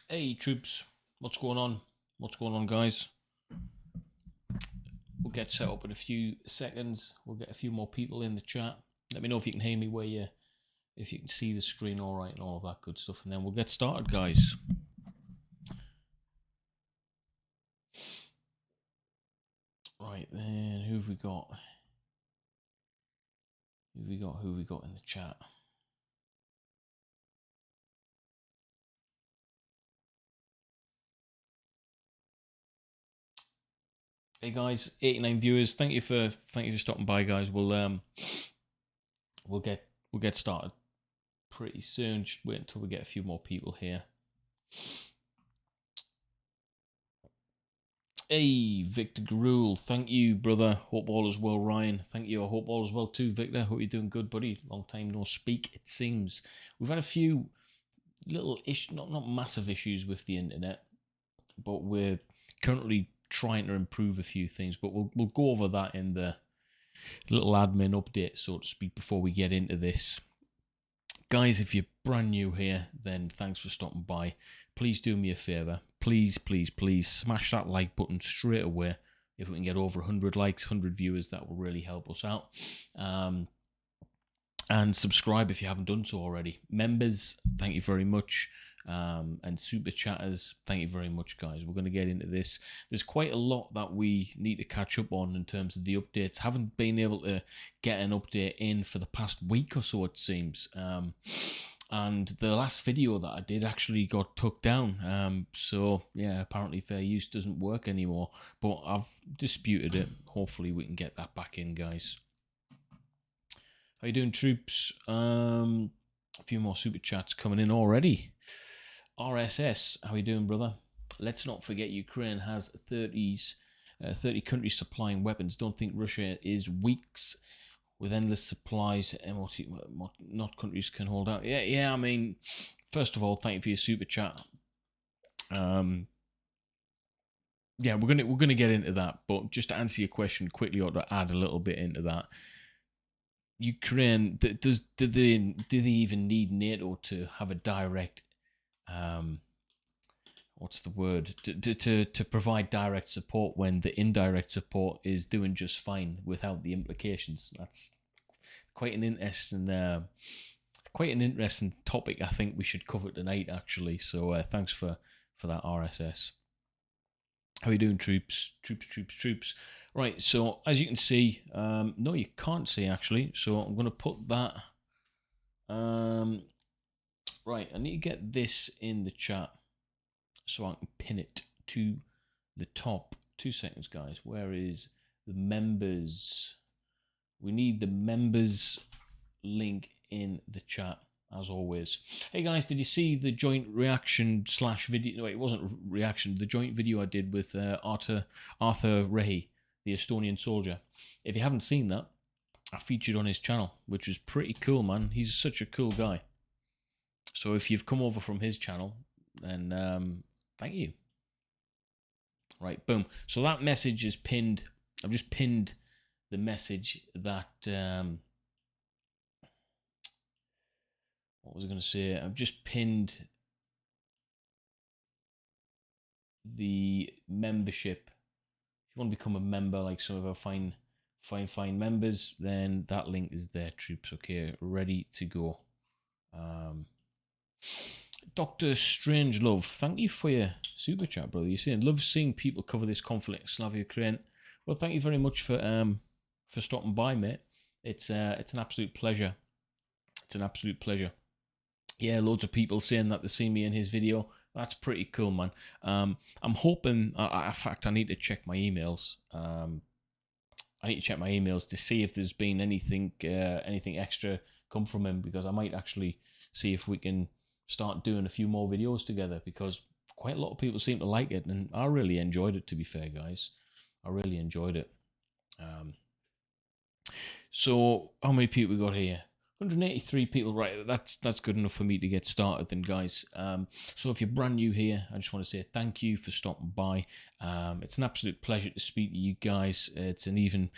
Hey troops, what's going on? What's going on, guys? We'll get set up in a few seconds. We'll get a few more people in the chat. Let me know if you can hear me, if you can see the screen all right and all of that good stuff, and then we'll get started, guys. Right then, who have we got? Who have we got in the chat? Hey guys, 89 viewers. Thank you for stopping by, guys. We'll get started pretty soon. Just wait until we get a few more people here. Hey, Victor Garul, thank you, brother. Hope all is well, Ryan. Thank you. I hope all is well too, Victor. Hope you're doing good, buddy. Long time no speak, it seems. We've had a few little issues, not massive issues with the internet, but we're currently trying to improve a few things. But we'll go over that in the little admin update, so to speak, before we get into this. Guys, if you're brand new here, then thanks for stopping by. Please do me a favour. Please smash that like button straight away. If we can get over 100 likes, 100 viewers, that will really help us out. And subscribe if you haven't done so already. Members, thank you very much. And super chatters, thank you very much, guys. We're going to get into this. There's quite a lot that we need to catch up on in terms of the updates. Haven't been able to get an update in for the past week or so, it seems. And the last video that I did actually got took down. So yeah, apparently fair use doesn't work anymore, but I've disputed it. Hopefully we can get that back in, guys. How you doing, troops? A few more super chats coming in already. RSS, how you doing, brother? Let's not forget Ukraine has 30 countries supplying weapons. Don't think Russia is weeks with endless supplies. Not countries can hold out. Yeah. I mean, first of all, thank you for your super chat. Yeah, we're gonna get into that, but just to answer your question quickly, or to add a little bit into that, Ukraine, do they even need NATO to have a direct what's the word, to provide direct support when the indirect support is doing just fine without the implications? That's quite an interesting topic. I think we should cover tonight, actually. So thanks for that, RSS. How are you doing, troops? Troops. Right, so as you can see, no, you can't see, actually. So I'm going to put that. Right, I need to get this in the chat so I can pin it to the top. 2 seconds, guys. Where is the members? We need the members link in the chat, as always. Hey guys, did you see the joint reaction / video? No, it wasn't reaction. The joint video I did with Arthur Rehi, the Estonian soldier. If you haven't seen that, I featured on his channel, which is pretty cool, man. He's such a cool guy. So if you've come over from his channel, then thank you. Right, boom. So that message is pinned. I've just pinned the message that what was I going to say? I've just pinned the membership. If you want to become a member, like some of our fine members, then that link is there, troops. Okay, ready to go. Dr. Strangelove, thank you for your super chat, brother. You're saying, love seeing people cover this conflict, Slavia, Ukraine. Well, thank you very much for stopping by, mate. It's an absolute pleasure. It's an absolute pleasure. Yeah, loads of people saying that they see me in his video. That's pretty cool, man. I'm hoping. In fact, I need to check my emails. I need to check my emails to see if there's been anything extra come from him, because I might actually see if we can start doing a few more videos together, because quite a lot of people seem to like it, and I really enjoyed it, to be fair, guys. I really enjoyed it. So how many people we got here? 183 people, right? That's good enough for me to get started then, guys. So if you're brand new here, I just want to say thank you for stopping by. It's an absolute pleasure to speak to you guys. It's an even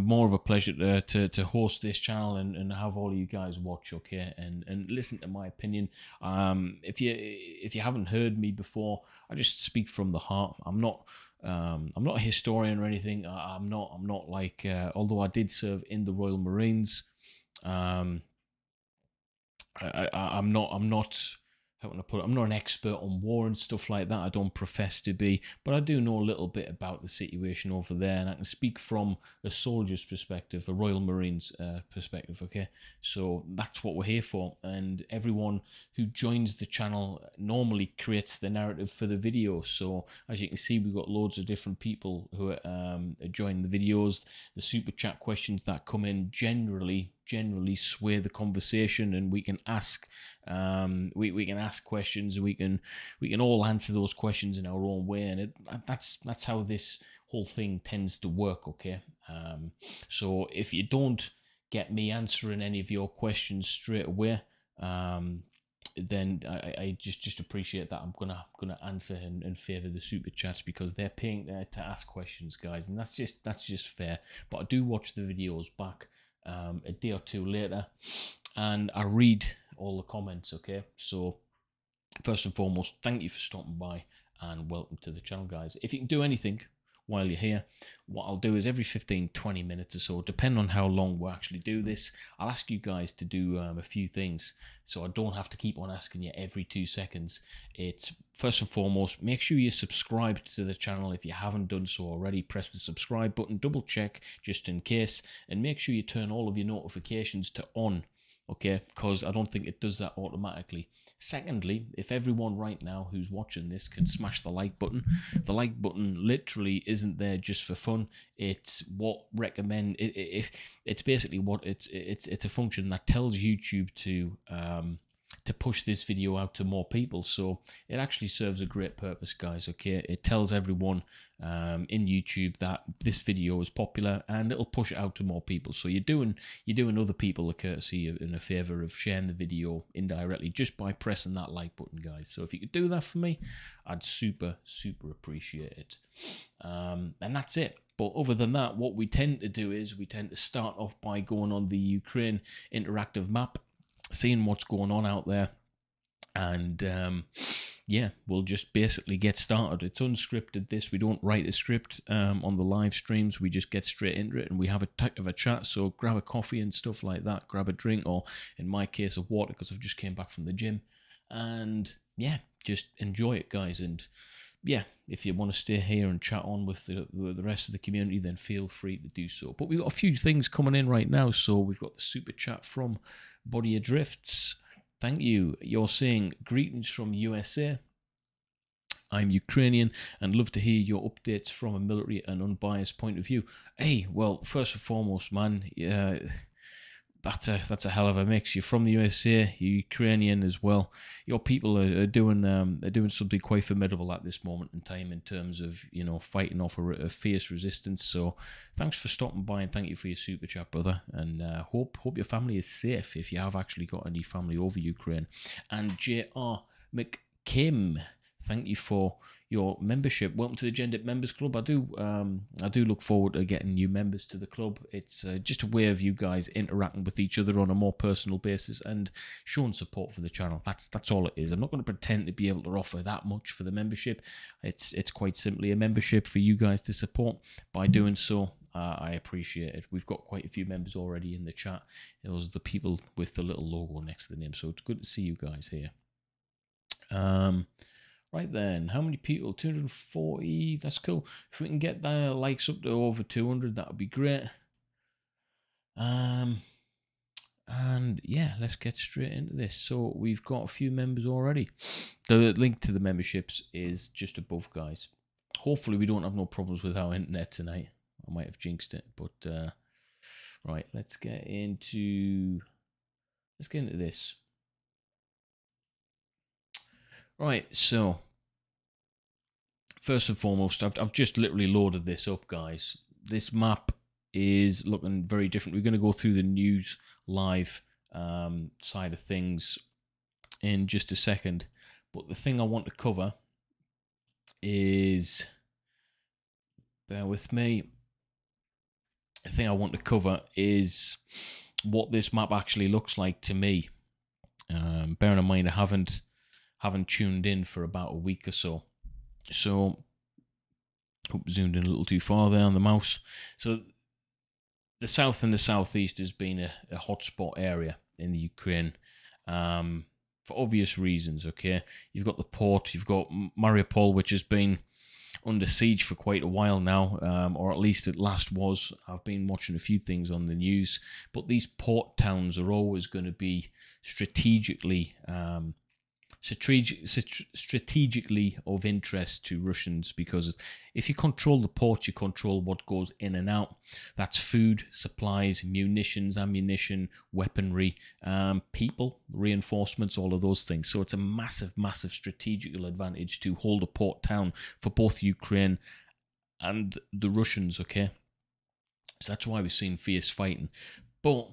more of a pleasure to host this channel and have all of you guys watch, okay, and listen to my opinion. If you haven't heard me before, I just speak from the heart. I'm not a historian or anything. I'm not like although I did serve in the Royal Marines. I'm not how can I put it? I'm not an expert on war and stuff like that. I don't profess to be, but I do know a little bit about the situation over there, and I can speak from a soldier's perspective, a Royal Marines perspective. Okay, so that's what we're here for, and everyone who joins the channel normally creates the narrative for the video. So as you can see, we've got loads of different people who are joining the videos. The super chat questions that come in generally sway the conversation, and we can ask we can ask questions. We can all answer those questions in our own way, and that's how this whole thing tends to work. Okay, so if you don't get me answering any of your questions straight away, then I just appreciate that. I'm gonna answer in favor of the super chats because they're paying to ask questions, guys, and that's just fair. But I do watch the videos back a day or two later, and I read all the comments. Okay, so first and foremost, thank you for stopping by and welcome to the channel, guys. If you can do anything while you're here, what I'll do is every 15-20 minutes or so, depending on how long we actually do this, I'll ask you guys to do a few things so I don't have to keep on asking you every 2 seconds. It's first and foremost, make sure you subscribe to the channel. If you haven't done so already, press the subscribe button, double check just in case, and make sure you turn all of your notifications to on, okay, because I don't think it does that automatically. Secondly, if everyone right now who's watching this can smash the like button, the like button literally isn't there just for fun. It's what it's basically what it's a function that tells YouTube to push this video out to more people. So it actually serves a great purpose, guys. Okay, it tells everyone in YouTube that this video is popular, and it'll push it out to more people. So you're doing other people a courtesy and a favor of sharing the video indirectly just by pressing that like button, guys. So if you could do that for me, I'd super appreciate it. And that's it. But other than that, what we tend to do is we tend to start off by going on the Ukraine interactive map, seeing what's going on out there, and yeah, we'll just basically get started. It's unscripted, this. We don't write a script on the live streams. We just get straight into it, and we have a type of a chat. So grab a coffee and stuff like that, grab a drink, or in my case, a water, because I've just came back from the gym, and yeah, just enjoy it, guys. And yeah, if you want to stay here and chat on with the rest of the community, then feel free to do so. But we've got a few things coming in right now. So we've got the super chat from Body Adrifts. Thank you. You're saying, greetings from USA. I'm Ukrainian and love to hear your updates from a military and unbiased point of view. Hey, well, first and foremost, man, that's a hell of a mix. You're from the USA, you're Ukrainian as well. Your people are doing something quite formidable at this moment in time in terms of, you know, fighting off a fierce resistance. So thanks for stopping by, and thank you for your super chat, brother. And hope your family is safe if you have actually got any family over Ukraine. And J.R. McKim, thank you for your membership. Welcome to the Gender Members Club. I do look forward to getting new members to the club. It's just a way of you guys interacting with each other on a more personal basis and showing support for the channel. That's all it is. I'm not going to pretend to be able to offer that much for the membership. It's quite simply a membership for you guys to support. By doing so, I appreciate it. We've got quite a few members already in the chat. Those are the people with the little logo next to the name. So it's good to see you guys here. Right then, how many people? 240. That's cool. If we can get the likes up to over 200, that would be great. And yeah, let's get straight into this. So we've got a few members already. The link to the memberships is just above, guys. Hopefully we don't have no problems with our internet tonight. I might have jinxed it, but right, let's get into this. Right, so first and foremost, I've just literally loaded this up, guys. This map is looking very different. We're going to go through the news live side of things in just a second. But the thing I want to cover is, bear with me, the thing I want to cover is what this map actually looks like to me. Bearing in mind I haven't tuned in for about a week or so. So, hope zoomed in a little too far there on the mouse. So, the south and the southeast has been a hotspot area in the Ukraine, for obvious reasons. Okay, you've got the port, you've got Mariupol, which has been under siege for quite a while now, or at least it last was. I've been watching a few things on the news, but these port towns are always going to be strategically of interest to Russians, because if you control the port, you control what goes in and out. That's food, supplies, munitions, ammunition, weaponry, people, reinforcements, all of those things. So it's a massive, massive strategical advantage to hold a port town for both Ukraine and the Russians, okay? So that's why we're seeing fierce fighting. But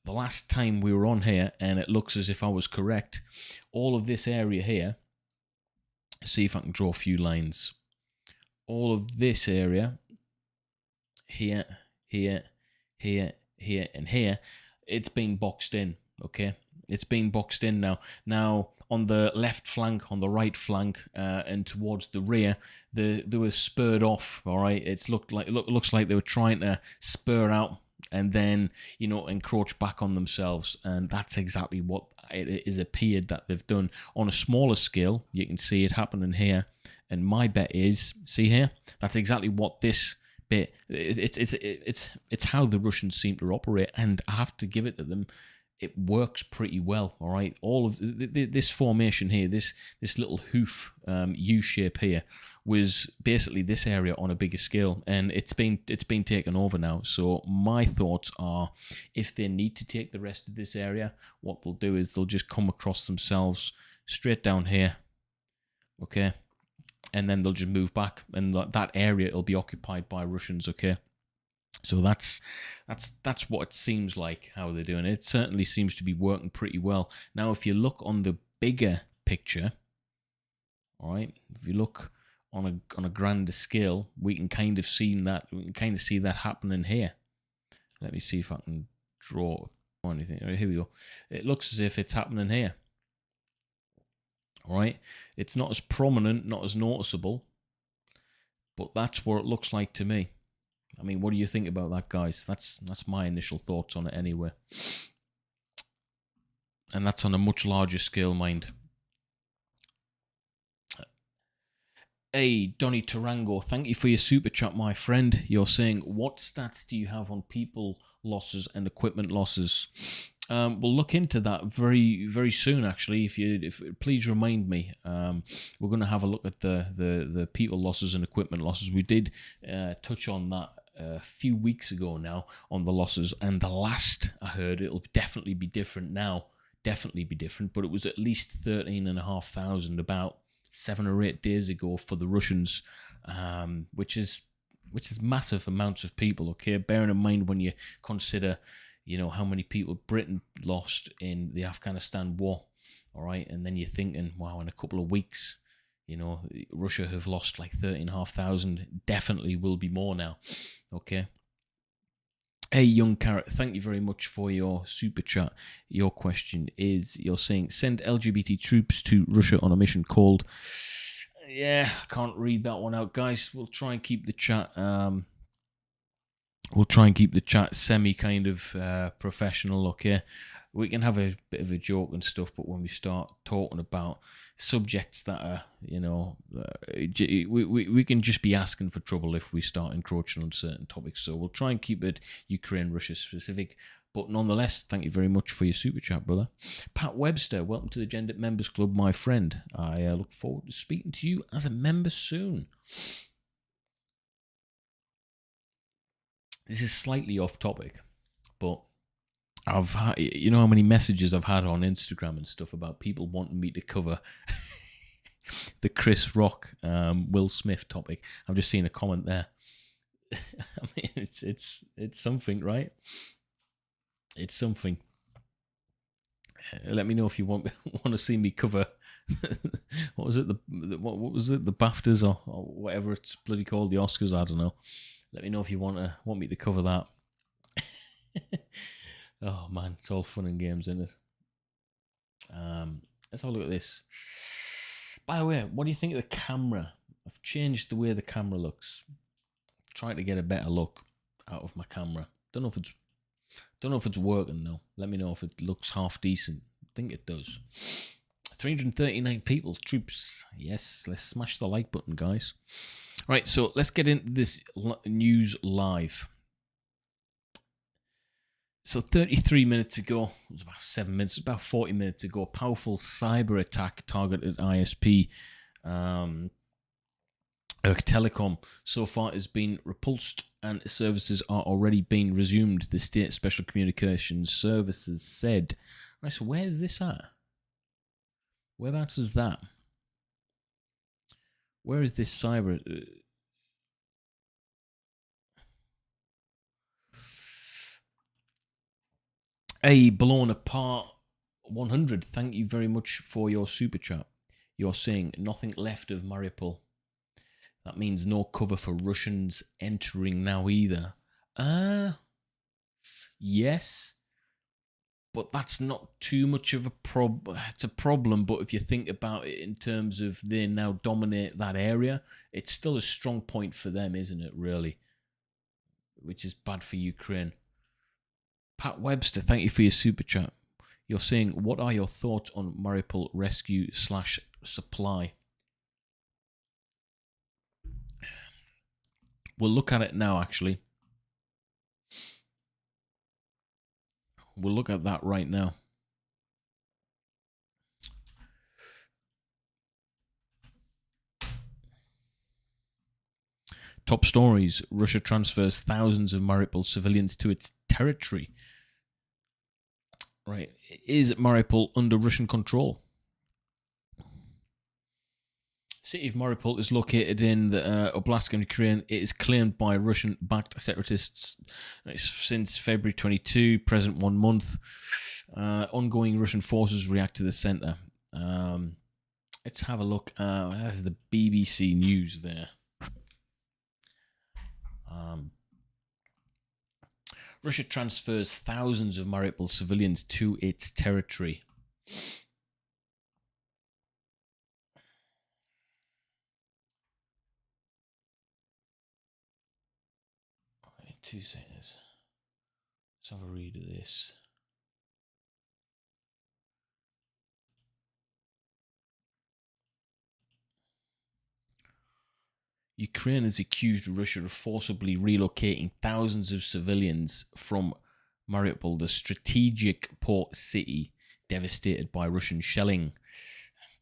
the last time we were on here, and it looks as if I was correct, all of this area here, see if I can draw a few lines. All of this area, here, here, here, here, and here, it's been boxed in, okay? It's been boxed in now. Now, on the left flank, on the right flank, and towards the rear, they were spurred off, all right? It looks like they were trying to spur out and then, encroach back on themselves. And that's exactly what it is appeared that they've done. On a smaller scale, you can see it happening here. And my bet is, see here, that's exactly what this bit, it's how the Russians seem to operate. And I have to give it to them. It works pretty well, all right? All of this formation here, this little hoof U shape here, was basically this area on a bigger scale, and it's been taken over now. So my thoughts are, if they need to take the rest of this area, what they'll do is they'll just come across themselves straight down here, okay? And then they'll just move back, and that area will be occupied by Russians, okay? So that's what it seems like how they're doing it. It certainly seems to be working pretty well. Now, if you look on the bigger picture, all right, if you look on a grander scale, we can kind of see that happening here. Let me see if I can draw anything. Here we go. It looks as if it's happening here. All right, it's not as prominent, not as noticeable, but that's what it looks like to me. I mean, what do you think about that, guys? That's my initial thoughts on it anyway. And that's on a much larger scale, mind. Hey, Donny Tarango, thank you for your super chat, my friend. You're saying, what stats do you have on people losses and equipment losses? We'll look into that very, very soon, actually. If please remind me. We're going to have a look at the people losses and equipment losses. We did touch on that a few weeks ago now on the losses, and the last I heard, it'll definitely be different now. Definitely be different, but it was at least 13,500 about 7 or 8 days ago for the Russians, which is massive amounts of people. Okay, bearing in mind when you consider, how many people Britain lost in the Afghanistan war. All right, and then you're thinking, wow, in a couple of weeks, Russia have lost like 13,500. Definitely will be more now. Okay. Hey, Young Carrot, thank you very much for your super chat. Your question is, you're saying, send LGBT troops to Russia on a mission called... Yeah, I can't read that one out, guys. We'll try and keep the chat... semi kind of professional, okay? We can have a bit of a joke and stuff, but when we start talking about subjects that are, we can just be asking for trouble if we start encroaching on certain topics. So we'll try and keep it Ukraine-Russia specific. But nonetheless, thank you very much for your super chat, brother. Pat Webster, welcome to the Gendered Members Club, my friend. I look forward to speaking to you as a member soon. This is slightly off topic, but I've had, how many messages I've had on Instagram and stuff about people wanting me to cover the Chris Rock, Will Smith topic. I've just seen a comment there. I mean, it's something, right? It's something. Let me know if you want to see me cover. What was it? What was it? The BAFTAs or whatever it's bloody called, the Oscars. I don't know. Let me know if you want me to cover that. Oh man, it's all fun and games, isn't it? Let's have a look at this. By the way, what do you think of the camera? I've changed the way the camera looks. Trying to get a better look out of my camera. Don't know if it's working though. Let me know if it looks half decent. I think it does. 339 people, troops. Yes, let's smash the like button, guys. Right, so let's get into this news live. So 33 minutes ago, it was about 7 minutes, about 40 minutes ago, a powerful cyber attack targeted ISP Telecom so far has been repulsed and services are already being resumed, the State Special Communications Services said. Right, so where is this at? Whereabouts is that? Where is this cyber... Hey, blown apart 100. Thank you very much for your super chat. You're saying nothing left of Mariupol. That means no cover for Russians entering now either. Yes. But that's not too much of a problem. It's a problem, but if you think about it in terms of they now dominate that area, it's still a strong point for them, isn't it, really? Which is bad for Ukraine. Pat Webster, thank you for your super chat. You're saying, what are your thoughts on Mariupol rescue/supply? We'll look at it now, actually. We'll look at that right now. Top stories. Russia transfers thousands of Mariupol civilians to its territory. Right. Is Mariupol under Russian control? City of Mariupol is located in the Oblast of Ukraine. It is claimed by Russian-backed separatists since February 22, present 1 month. Ongoing Russian forces react to the centre. Let's have a look. That's the BBC News there. Russia transfers thousands of Mariupol civilians to its territory. Right, 2 seconds. Let's have a read of this. Ukraine has accused Russia of forcibly relocating thousands of civilians from Mariupol, the strategic port city devastated by Russian shelling.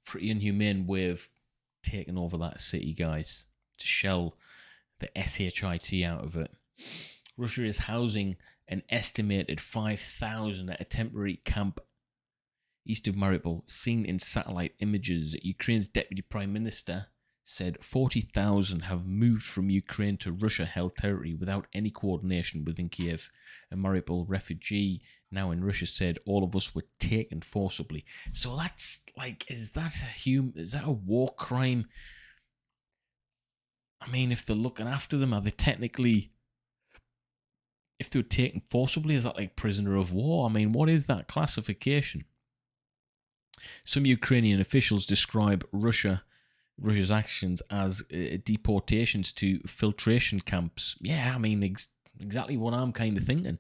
Pretty inhumane way of taking over that city, guys, to shell the SHIT out of it. Russia is housing an estimated 5,000 at a temporary camp east of Mariupol, seen in satellite images. Ukraine's deputy prime minister said 40,000 have moved from Ukraine to Russia-held territory without any coordination within Kiev. A Mariupol refugee now in Russia said all of us were taken forcibly. So that's like, is that a war crime? I mean, if they're looking after them, are they technically, if they were taken forcibly, is that like prisoner of war? I mean, what is that classification? Some Ukrainian officials describe Russia's actions as deportations to filtration camps. Yeah, I mean, exactly what I'm kind of thinking.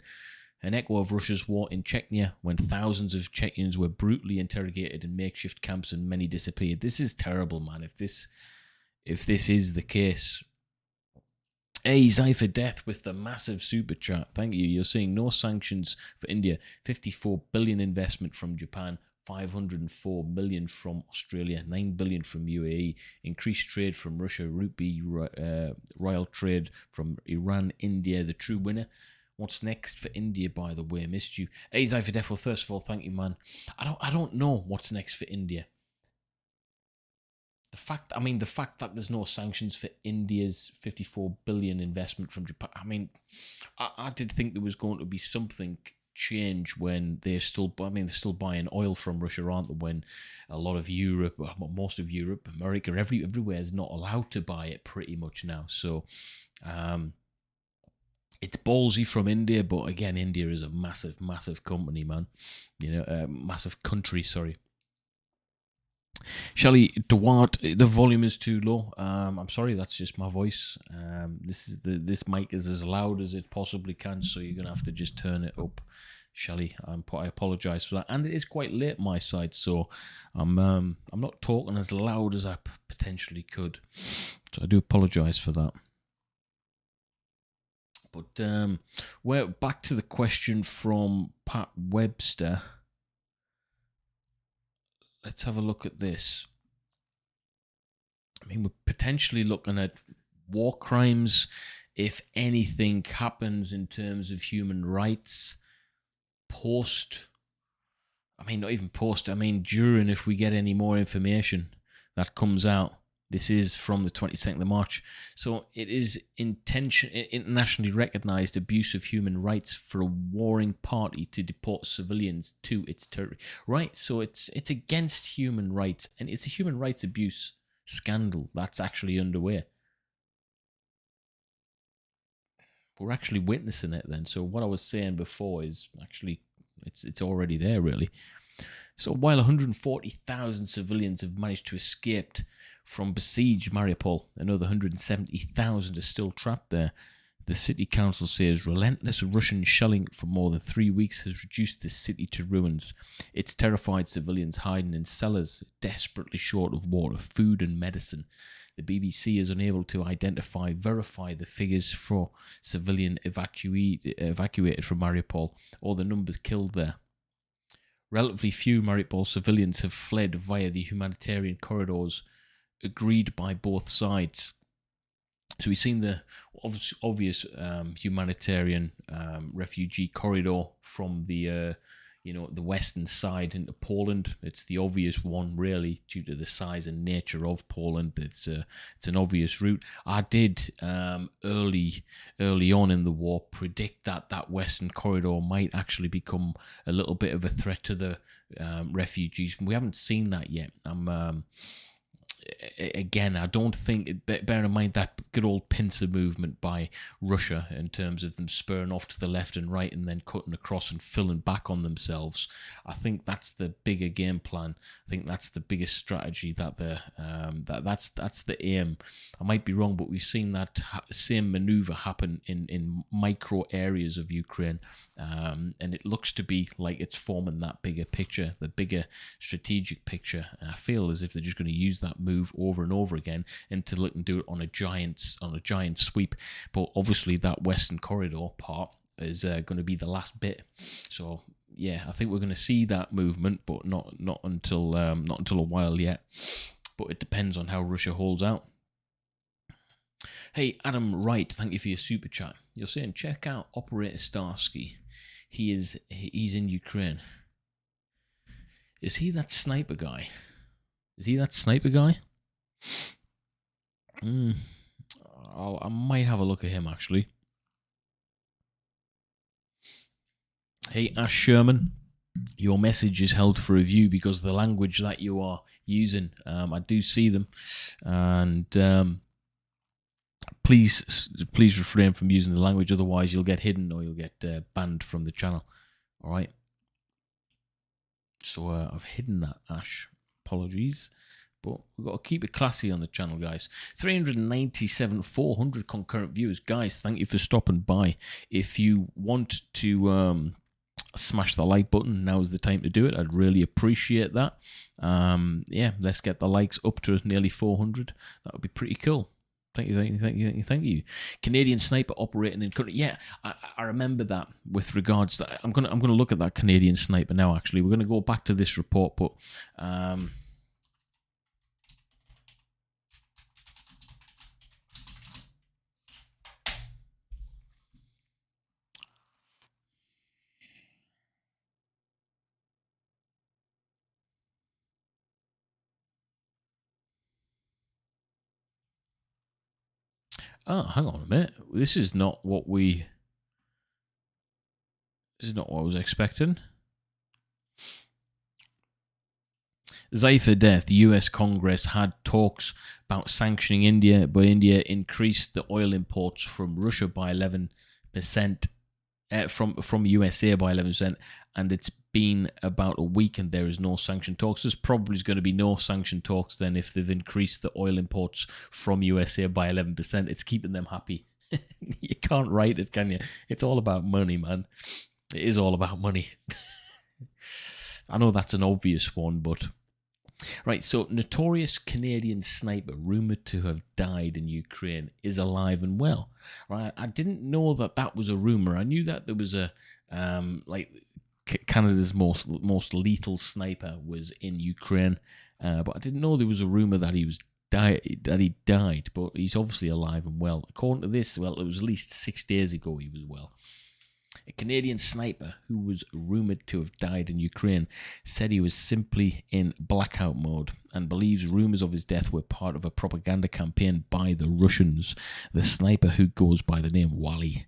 An echo of Russia's war in Chechnya, when thousands of Chechens were brutally interrogated in makeshift camps and many disappeared. This is terrible, man. If this is the case. Hey, Zypher Death with the massive super chat. Thank you. You're seeing no sanctions for India. 54 billion investment from Japan. 504 million from Australia, 9 billion from UAE, increased trade from Russia, rupee royal trade from Iran, India, the true winner. What's next for India, by the way? Missed you. Hey, Zypherdef, well, first of all, thank you, man. I don't know what's next for India. The fact that there's no sanctions for India's 54 billion investment from Japan, I mean, I did think there was going to be something change when they're still, I mean, they're still buying oil from Russia, aren't they? When a lot of Europe, well, most of Europe, America, everywhere is not allowed to buy it pretty much now. So it's ballsy from India, but again, India is a massive, massive company, man. Massive country, sorry. Shelley Duarte, the volume is too low. I'm sorry, that's just my voice. This mic is as loud as it possibly can, so you're gonna have to just turn it up, Shelley. I apologise for that, and it is quite late my side, so I'm not talking as loud as I potentially could, so I do apologise for that. But we're back to the question from Pat Webster. Let's have a look at this. I mean, we're potentially looking at war crimes if anything happens in terms of human rights post. I mean, not even post. I mean, during, if we get any more information that comes out. This is from the 22nd of March. So it is internationally recognized abuse of human rights for a warring party to deport civilians to its territory. Right, so it's against human rights, and it's a human rights abuse scandal that's actually underway. We're actually witnessing it then. So what I was saying before is actually, it's already there, really. So while 140,000 civilians have managed to escape from besieged Mariupol, another 170,000 are still trapped there. The city council says relentless Russian shelling for more than 3 weeks has reduced the city to ruins. It's terrified civilians hiding in cellars, desperately short of water, food and medicine. The BBC is unable to verify the figures for civilian evacuated from Mariupol or the numbers killed there. Relatively few Mariupol civilians have fled via the humanitarian corridors agreed by both sides. So we've seen the obvious humanitarian refugee corridor from the the western side into Poland. It's the obvious one, really, due to the size and nature of Poland. It's an obvious route. I did early on in the war predict that western corridor might actually become a little bit of a threat to the refugees. We haven't seen that yet. Again, I don't think, bearing in mind that good old pincer movement by Russia in terms of them spurring off to the left and right and then cutting across and filling back on themselves, I think that's the bigger game plan. I think that's the biggest strategy that's the aim. I might be wrong, but we've seen that same maneuver happen in micro areas of Ukraine, and it looks to be like it's forming that bigger picture, the bigger strategic picture. And I feel as if they're just going to use that move over and over again until it can do it on a giant sweep. But obviously that western corridor part is going to be the last bit. So yeah, I think we're going to see that movement, but not until a while yet. But it depends on how Russia holds out. Hey, Adam Wright, thank you for your super chat. You're saying check out Operator Starsky. He's in Ukraine. Is he that sniper guy? I might have a look at him, actually. Hey, Ash Sherman, your message is held for review because of the language that you are using. I do see them, and please refrain from using the language, otherwise you'll get hidden or you'll get banned from the channel. All right. So I've hidden that, Ash. Apologies. But we've got to keep it classy on the channel, guys. 400 concurrent viewers. Guys, thank you for stopping by. If you want to smash the like button, now's the time to do it. I'd really appreciate that. Yeah, let's get the likes up to nearly 400. That would be pretty cool. Thank you. Canadian sniper operating in country. Yeah, I remember that with regards to that. I'm gonna look at that Canadian sniper now, actually. We're gonna go back to this report, but hang on a minute. This is not what we... This is not what I was expecting. Zayfer death. The US Congress had talks about sanctioning India, but India increased the oil imports from Russia by 11%, from USA by 11%, and it's been about a week and there is no sanction talks. There's probably going to be no sanction talks then if they've increased the oil imports from USA by 11%. It's keeping them happy. You can't write it, can you? It's all about money, man. It is all about money. I know that's an obvious one, but... Right, so notorious Canadian sniper rumoured to have died in Ukraine is alive and well. Right, I didn't know that was a rumour. I knew that there was a Canada's most lethal sniper was in Ukraine, but I didn't know there was a rumour that he died. But he's obviously alive and well. According to this, well, it was at least 6 days ago he was well. A Canadian sniper who was rumoured to have died in Ukraine said he was simply in blackout mode and believes rumours of his death were part of a propaganda campaign by the Russians. The sniper, who goes by the name Wali,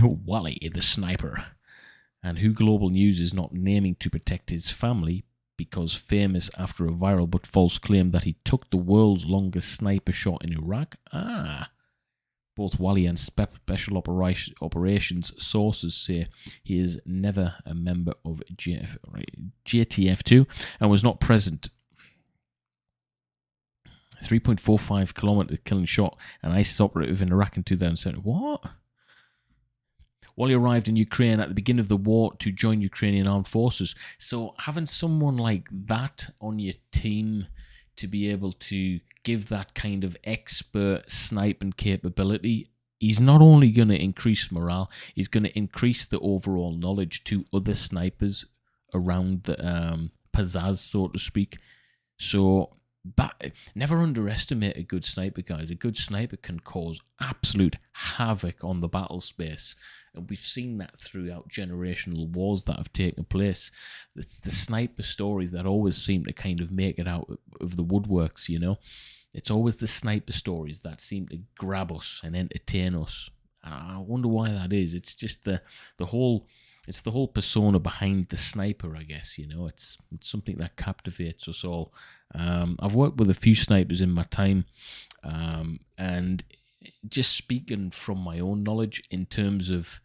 Wali the sniper, and who Global News is not naming to protect his family because famous after a viral but false claim that he took the world's longest sniper shot in Iraq. Both Wali and Special Operations sources say he is never a member of JTF2 and was not present. 3.45 kilometer killing shot, an ISIS operative in Iraq in 2007. What? Wali arrived in Ukraine at the beginning of the war to join Ukrainian armed forces. So having someone like that on your team to be able to give that kind of expert sniping capability, he's not only going to increase morale, he's going to increase the overall knowledge to other snipers around the pizzazz, so to speak. So never underestimate a good sniper, guys. A good sniper can cause absolute havoc on the battle space. And we've seen that throughout generational wars that have taken place. It's the sniper stories that always seem to kind of make it out of the woodworks, you know. It's always the sniper stories that seem to grab us and entertain us. I wonder why that is. It's just the whole persona behind the sniper, I guess, you know. It's something that captivates us all. I've worked with a few snipers in my time, and just speaking from my own knowledge in terms of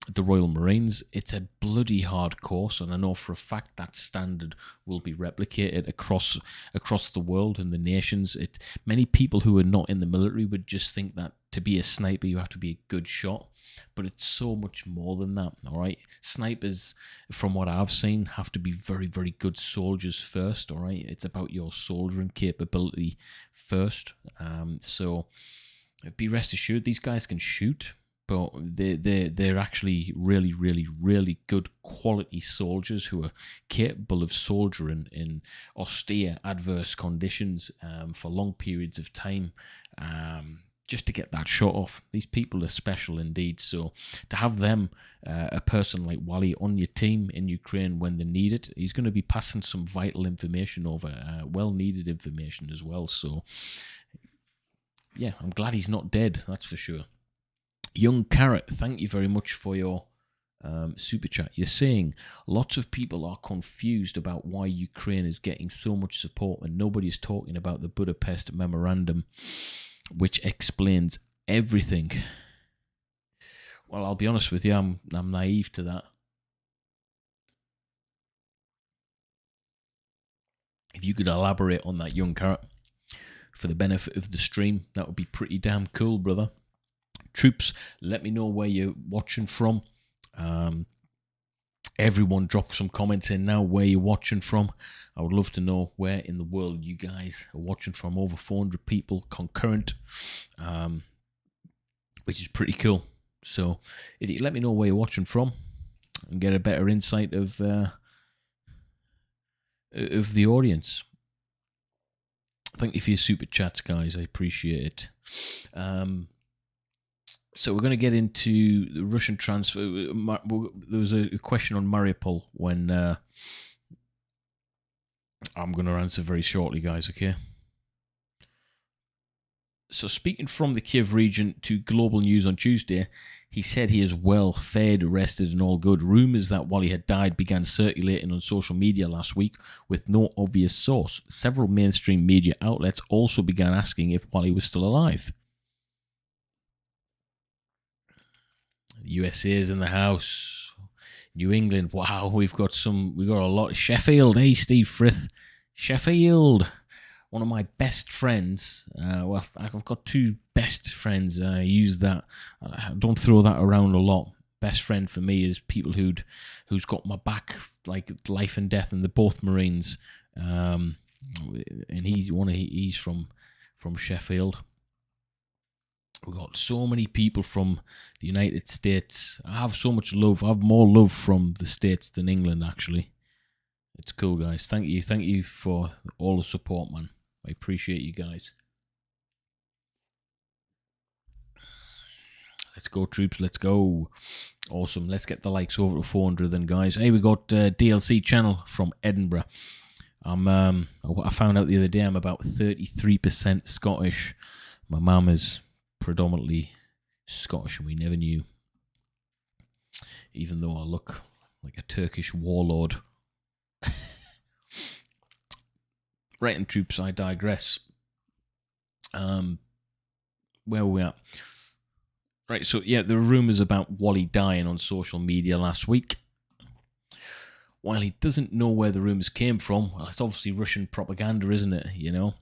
the Royal Marines, it's a bloody hard course, and I know for a fact that standard will be replicated across the world and the nations. Many people who are not in the military would just think that to be a sniper you have to be a good shot, but it's so much more than that. All right, snipers, from what I've seen, have to be very, very good soldiers first. All right, it's about your soldiering capability first. So be rest assured, these guys can shoot, but they're actually really, really, really good quality soldiers who are capable of soldiering in austere, adverse conditions for long periods of time, just to get that shot off. These people are special indeed. So to have them, a person like Wali on your team in Ukraine when they need it, he's going to be passing some vital information over, well-needed information as well. So yeah, I'm glad he's not dead, that's for sure. Young Carrot, thank you very much for your super chat. You're saying lots of people are confused about why Ukraine is getting so much support and nobody is talking about the Budapest Memorandum, which explains everything. Well, I'll be honest with you, I'm naive to that. If you could elaborate on that, Young Carrot, for the benefit of the stream, that would be pretty damn cool, brother. Troops, let me know where you're watching from. Everyone drop some comments in now where you're watching from. I would love to know where in the world you guys are watching from. Over 400 people concurrent, which is pretty cool. So if you let me know where you're watching from and get a better insight of the audience. Thank you for your super chats, guys. I appreciate it. So we're going to get into the Russian transfer. There was a question on Mariupol when I'm going to answer very shortly, guys, okay? So speaking from the Kiev region to Global News on Tuesday, he said he is well, fed, rested and all good. Rumours that Wali had died began circulating on social media last week with no obvious source. Several mainstream media outlets also began asking if Wali was still alive. The USA is in the house. New England, wow, we've got a lot. Sheffield, hey Steve Frith. Sheffield. One of my best friends, well, I've got two best friends. I use that. I don't throw that around a lot. Best friend for me is people who's got my back, like life and death, and they're both Marines. And he's from Sheffield. We've got so many people from the United States. I have so much love. I have more love from the States than England, actually. It's cool, guys. Thank you for all the support, man. I appreciate you guys. Let's go, troops. Let's go. Awesome. Let's get the likes over to 400 then, guys. Hey, we got DLC channel from Edinburgh. I found out the other day I'm about 33% Scottish. My mum is predominantly Scottish, and we never knew. Even though I look like a Turkish warlord. Right, and troops, I digress. Where were we at? Right, so yeah, there were rumours about Wali dying on social media last week. While he doesn't know where the rumours came from, well, it's obviously Russian propaganda, isn't it? You know?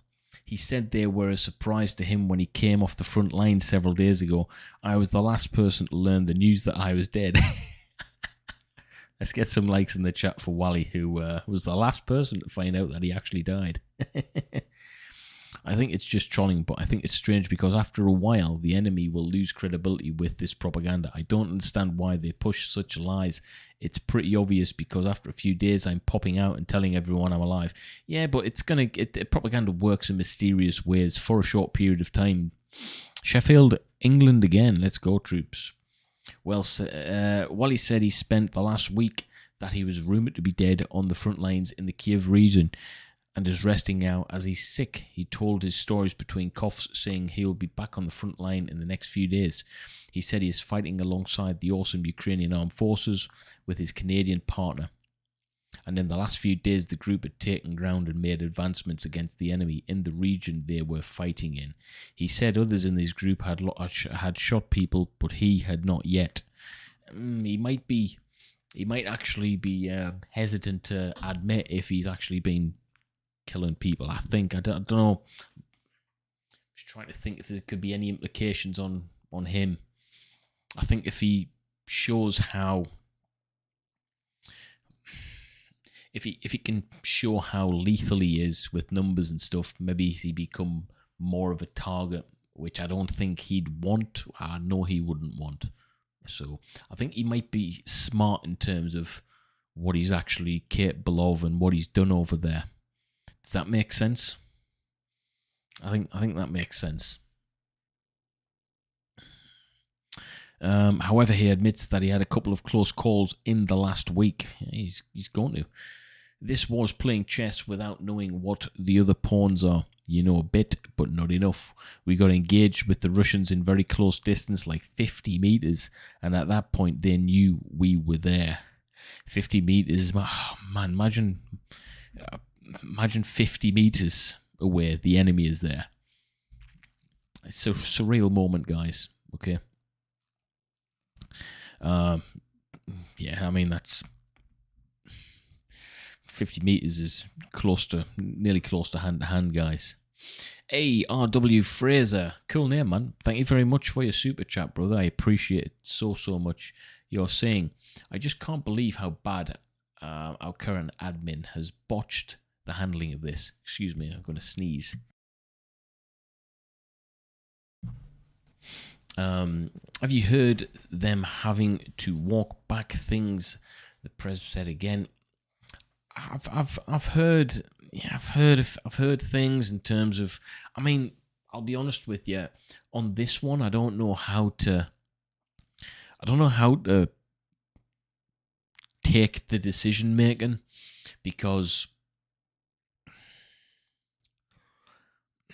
He said they were a surprise to him when he came off the front line several days ago. I was the last person to learn the news that I was dead. Let's get some likes in the chat for Wali, who was the last person to find out that he actually died. I think it's just trolling, but I think it's strange because after a while, the enemy will lose credibility with this propaganda. I don't understand why they push such lies. It's pretty obvious because after a few days, I'm popping out and telling everyone I'm alive. Yeah, but propaganda works in mysterious ways for a short period of time. Sheffield, England again. Let's go, troops. Well, Wali said he spent the last week that he was rumoured to be dead on the front lines in the Kiev region and is resting now as he's sick. He told his stories between coughs, saying he will be back on the front line in the next few days. He said he is fighting alongside the awesome Ukrainian armed forces with his Canadian partner. And in the last few days, the group had taken ground and made advancements against the enemy in the region they were fighting in. He said others in his group had shot people, but he had not yet. He might actually be hesitant to admit if he's actually been killing people. I don't know. I'm just trying to think if there could be any implications on him. I think if he shows how... If he can show how lethal he is with numbers and stuff, maybe he become more of a target, which I don't think he'd want. I know he wouldn't want. So I think he might be smart in terms of what he's actually capable of and what he's done over there. Does that make sense? I think that makes sense. However, he admits that he had a couple of close calls in the last week. He's going to. This was playing chess without knowing what the other pawns are. You know a bit, but not enough. We got engaged with the Russians in very close distance, like 50 meters, and at that point they knew we were there. 50 meters, oh man, imagine 50 meters away, the enemy is there. It's a surreal moment, guys. Okay. Yeah, I mean, that's 50 meters is nearly close to hand, guys. Hey, R.W. Fraser. Cool name, man. Thank you very much for your super chat, brother. I appreciate it so much. You're saying, I just can't believe how bad our current admin has botched the handling of this. Excuse me, I'm going to sneeze. Have you heard them having to walk back things? The press said again. I've heard things in terms of. I mean, I'll be honest with you. On this one, I don't know how to take the decision making because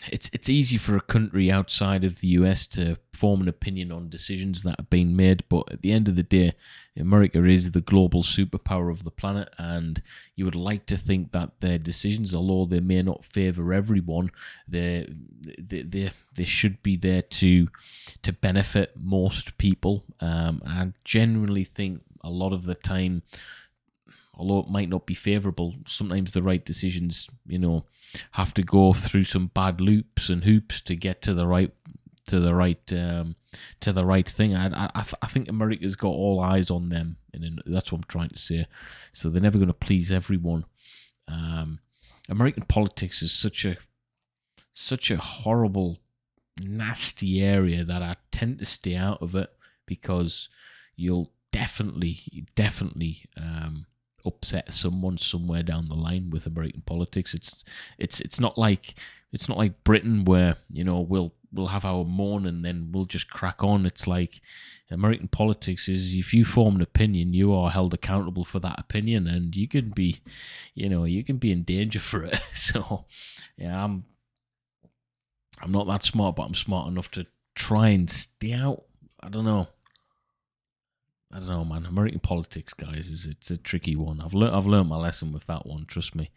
it's easy for a country outside of the US to form an opinion on decisions that are being made, but at the end of the day, America is the global superpower of the planet, and you would like to think that their decisions, although they may not favour everyone, they should be there to benefit most people. I genuinely think a lot of the time, although it might not be favourable, sometimes the right decisions, have to go through some bad loops and hoops to get to the right thing. I think America's got all eyes on them, and that's what I'm trying to say. So they're never going to please everyone. American politics is such a horrible, nasty area that I tend to stay out of it, because you'll definitely upset someone somewhere down the line with American politics. It's not like Britain, where we'll have our moan and then we'll just crack on. It's like American politics is, if you form an opinion, you are held accountable for that opinion, and you can be in danger for it. So yeah, I'm not that smart, but I'm smart enough to try and stay out. I don't know, man. American politics, guys, it's a tricky one. I've learned my lesson with that one. Trust me.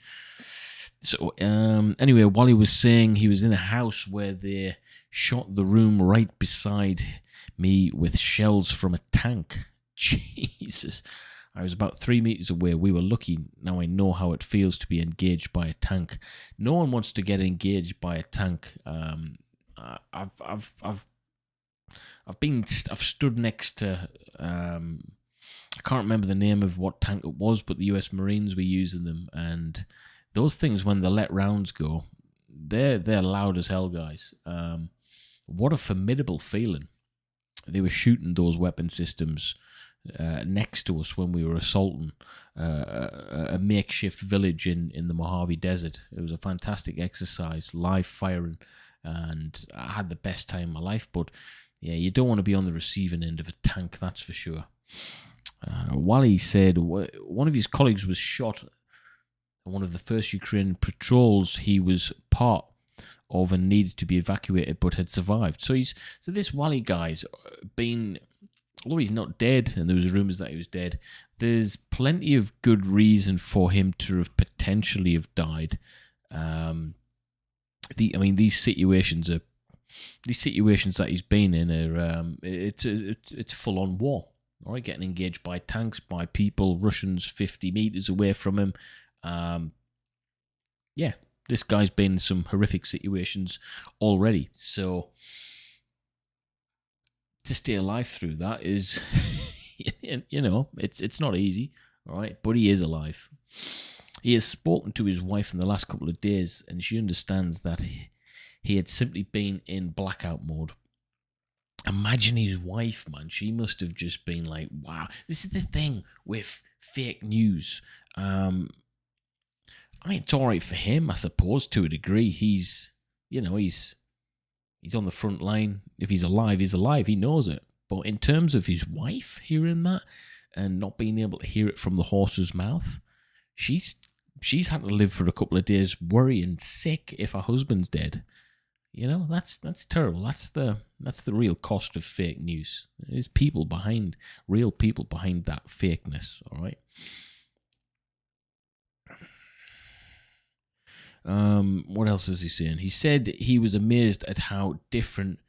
So anyway, Wally was saying he was in a house where they shot the room right beside me with shells from a tank. Jesus. I was about 3 meters away. We were lucky. Now I know how it feels to be engaged by a tank. No one wants to get engaged by a tank. I've stood next to I can't remember the name of what tank it was, but the US Marines were using them, and those things, when they let rounds go, they're loud as hell, guys. What a formidable feeling. They were shooting those weapon systems next to us when we were assaulting a makeshift village in the Mojave Desert. It was a fantastic exercise, live firing, and I had the best time of my life. But yeah, you don't want to be on the receiving end of a tank, that's for sure. Wali said one of his colleagues was shot on one of the first Ukrainian patrols he was part of and needed to be evacuated, but had survived. So this Wali guy's been, although he's not dead, and there was rumours that he was dead, there's plenty of good reason for him to have potentially have died. These situations that he's been in are it's full on war. All right, getting engaged by tanks, by people, Russians 50 meters away from him. Yeah, this guy's been in some horrific situations already. So to stay alive through that is, it's not easy. All right, but he is alive. He has spoken to his wife in the last couple of days, and she understands that he had simply been in blackout mode. Imagine his wife, man. She must have just been like, wow. This is the thing with fake news. It's all right for him, I suppose, to a degree. He's on the front line. If he's alive, he's alive. He knows it. But in terms of his wife hearing that and not being able to hear it from the horse's mouth, she's had to live for a couple of days worrying sick if her husband's dead. That's terrible. That's the real cost of fake news. There's real people behind that fakeness, all right? What else is he saying? He said he was amazed at how different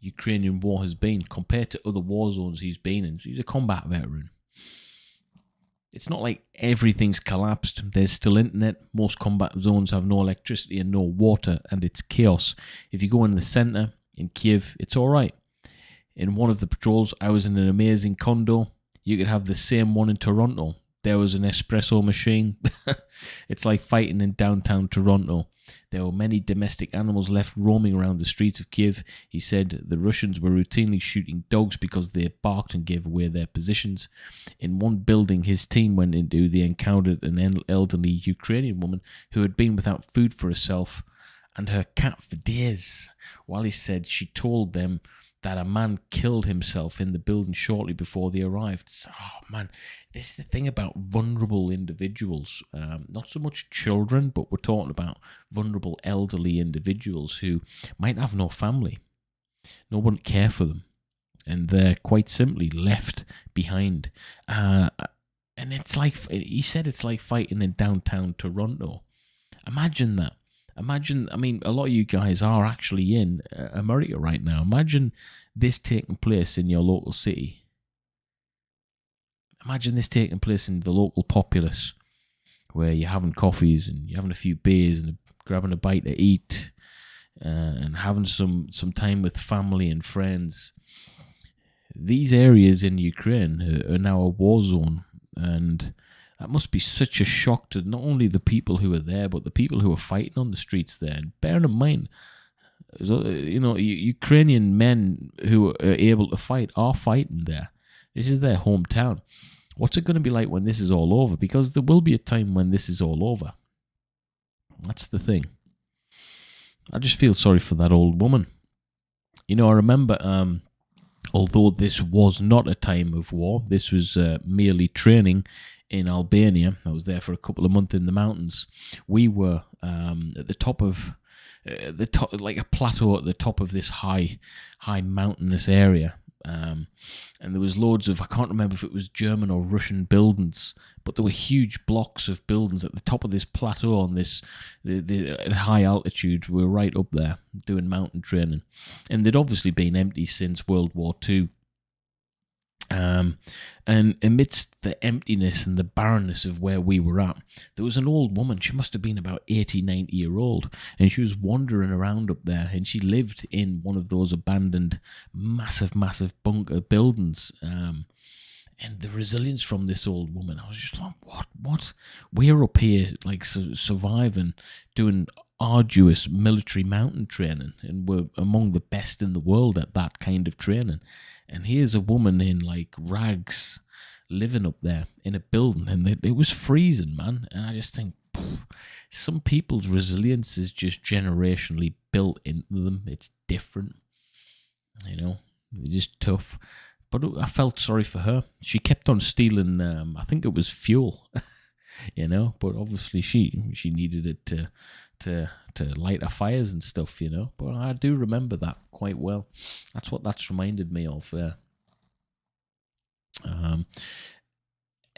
Ukrainian war has been compared to other war zones he's been in. He's a combat veteran. It's not like everything's collapsed. There's still internet. Most combat zones have no electricity and no water, and it's chaos. If you go in the center, in Kiev, it's all right. In one of the patrols, I was in an amazing condo. You could have the same one in Toronto. There was an espresso machine. It's like fighting in downtown Toronto. There were many domestic animals left roaming around the streets of Kiev. He said the Russians were routinely shooting dogs because they barked and gave away their positions. In one building his team went into, they encountered an elderly Ukrainian woman who had been without food for herself and her cat for days. Wally said she told them that a man killed himself in the building shortly before they arrived. Oh man, this is the thing about vulnerable individuals. Not so much children, but we're talking about vulnerable elderly individuals who might have no family. No one care for them. And they're quite simply left behind. And it's like, he said it's like fighting in downtown Toronto. Imagine that. Imagine, I mean, a lot of you guys are actually in America right now. Imagine this taking place in your local city. Imagine this taking place in the local populace, where you're having coffees and you're having a few beers and grabbing a bite to eat and having some time with family and friends. These areas in Ukraine are now a war zone, and that must be such a shock to not only the people who are there, but the people who are fighting on the streets there. And bearing in mind, Ukrainian men who are able to fight are fighting there. This is their hometown. What's it going to be like when this is all over? Because there will be a time when this is all over. That's the thing. I just feel sorry for that old woman. I remember, although this was not a time of war, this was merely training in Albania. I was there for a couple of months in the mountains. We were at the top of like a plateau at the top of this high mountainous area, and there was loads of, I can't remember if it was German or Russian buildings, but there were huge blocks of buildings at the top of this plateau on this at high altitude. We were right up there doing mountain training, and they'd obviously been empty since World War II. And amidst the emptiness and the barrenness of where we were at, there was an old woman. She must have been about 80, 90 year old, and she was wandering around up there, and she lived in one of those abandoned massive bunker buildings. And the resilience from this old woman, I was just like, what? We're up here like surviving, doing arduous military mountain training, and we're among the best in the world at that kind of training. And here's a woman in like rags living up there in a building, and it was freezing, man. And I just think some people's resilience is just generationally built into them. It's different, it's just tough. But I felt sorry for her. She kept on stealing, I think it was fuel, but obviously she needed it to light her fires and stuff, But I do remember that quite well. That's what that's reminded me of there.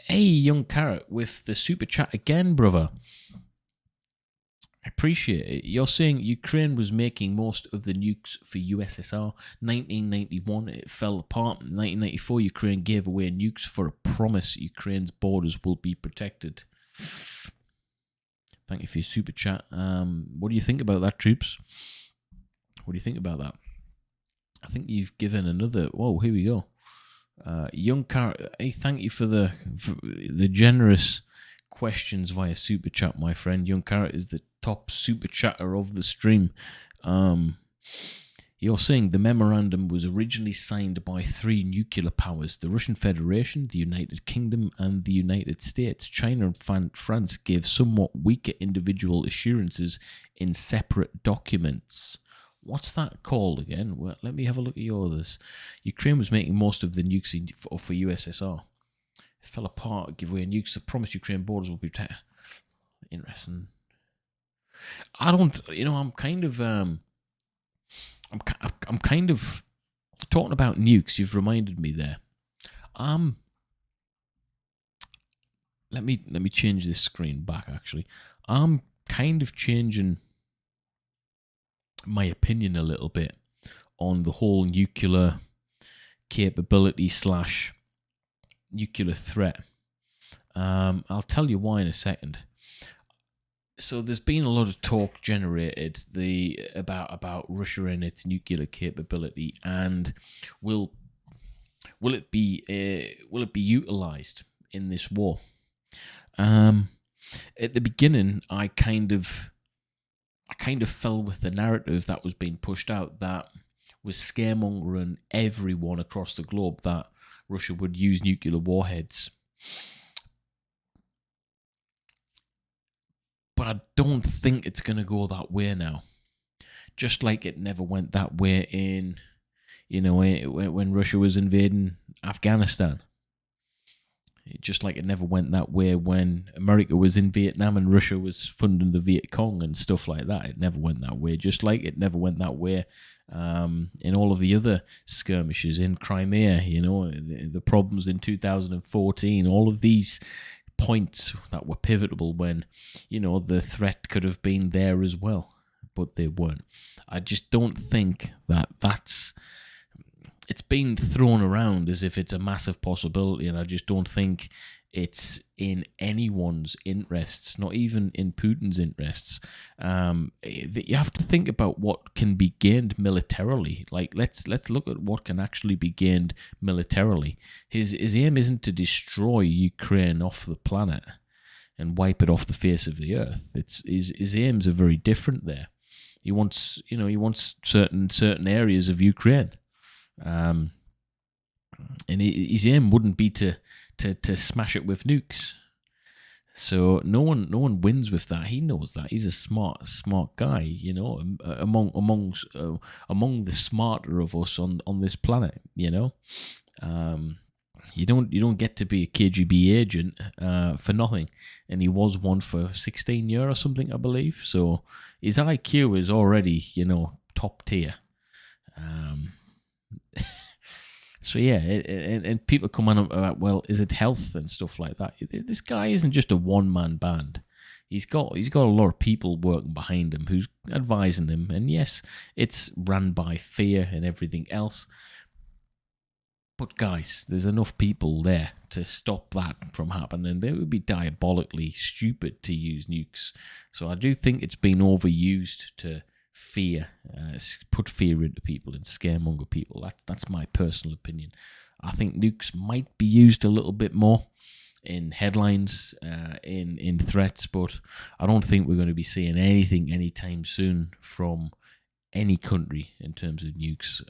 Hey, Young Carrot with the super chat again, brother. I appreciate it. You're saying Ukraine was making most of the nukes for USSR. 1991, it fell apart. 1994, Ukraine gave away nukes for a promise Ukraine's borders will be protected. Thank you for your super chat. What do you think about that, troops? What do you think about that? I think you've given another... Whoa, here we go. Young Carrot, hey, thank you for the generous questions via super chat, my friend. Young Carrot is the top super chatter of the stream. You're saying the memorandum was originally signed by 3 nuclear powers: the Russian Federation, the United Kingdom, and the United States. China and France gave somewhat weaker individual assurances in separate documents. What's that called again? Well, let me have a look at yours. Ukraine was making most of the nukes for USSR. It fell apart, give away nukes. The promised Ukraine borders will be protected. Interesting. I don't, I'm kind of, I'm kind of talking about nukes. You've reminded me there. Let me change this screen back. Actually, I'm kind of changing my opinion a little bit on the whole nuclear capability / nuclear threat. I'll tell you why in a second. So there's been a lot of talk generated about Russia and its nuclear capability, and will it be utilized in this war? At the beginning, I kind of fell with the narrative that was being pushed out that was scaremongering everyone across the globe that Russia would use nuclear warheads. But I don't think it's going to go that way now. Just like it never went that way in when Russia was invading Afghanistan. Just like it never went that way when America was in Vietnam and Russia was funding the Viet Cong and stuff like that. It never went that way. Just like it never went that way in all of the other skirmishes in Crimea, the problems in 2014, all of these points that were pivotal when, the threat could have been there as well, but they weren't. I just don't think it's been thrown around as if it's a massive possibility, and I just don't think it's in anyone's interests, not even in Putin's interests. You have to think about what can be gained militarily. Like, let's look at what can actually be gained militarily. His aim isn't to destroy Ukraine off the planet and wipe it off the face of the earth. His aims are very different there. He wants certain areas of Ukraine. And his aim wouldn't be to smash it with nukes. So no one wins with that. He knows that. He's a smart guy, among the smarter of us on this planet. You don't get to be a KGB agent for nothing, and he was one for 16 years or something, I believe. So his IQ is already top tier. So yeah, and people come on about, well, is it health and stuff like that? This guy isn't just a one-man band. He's got a lot of people working behind him who's advising him. And yes, it's run by fear and everything else. But guys, there's enough people there to stop that from happening. It would be diabolically stupid to use nukes. So I do think it's been overused to fear, put fear into people and scaremonger people. That's my personal opinion. I think nukes might be used a little bit more in headlines, in threats, but I don't think we're going to be seeing anything anytime soon from any country in terms of nukes.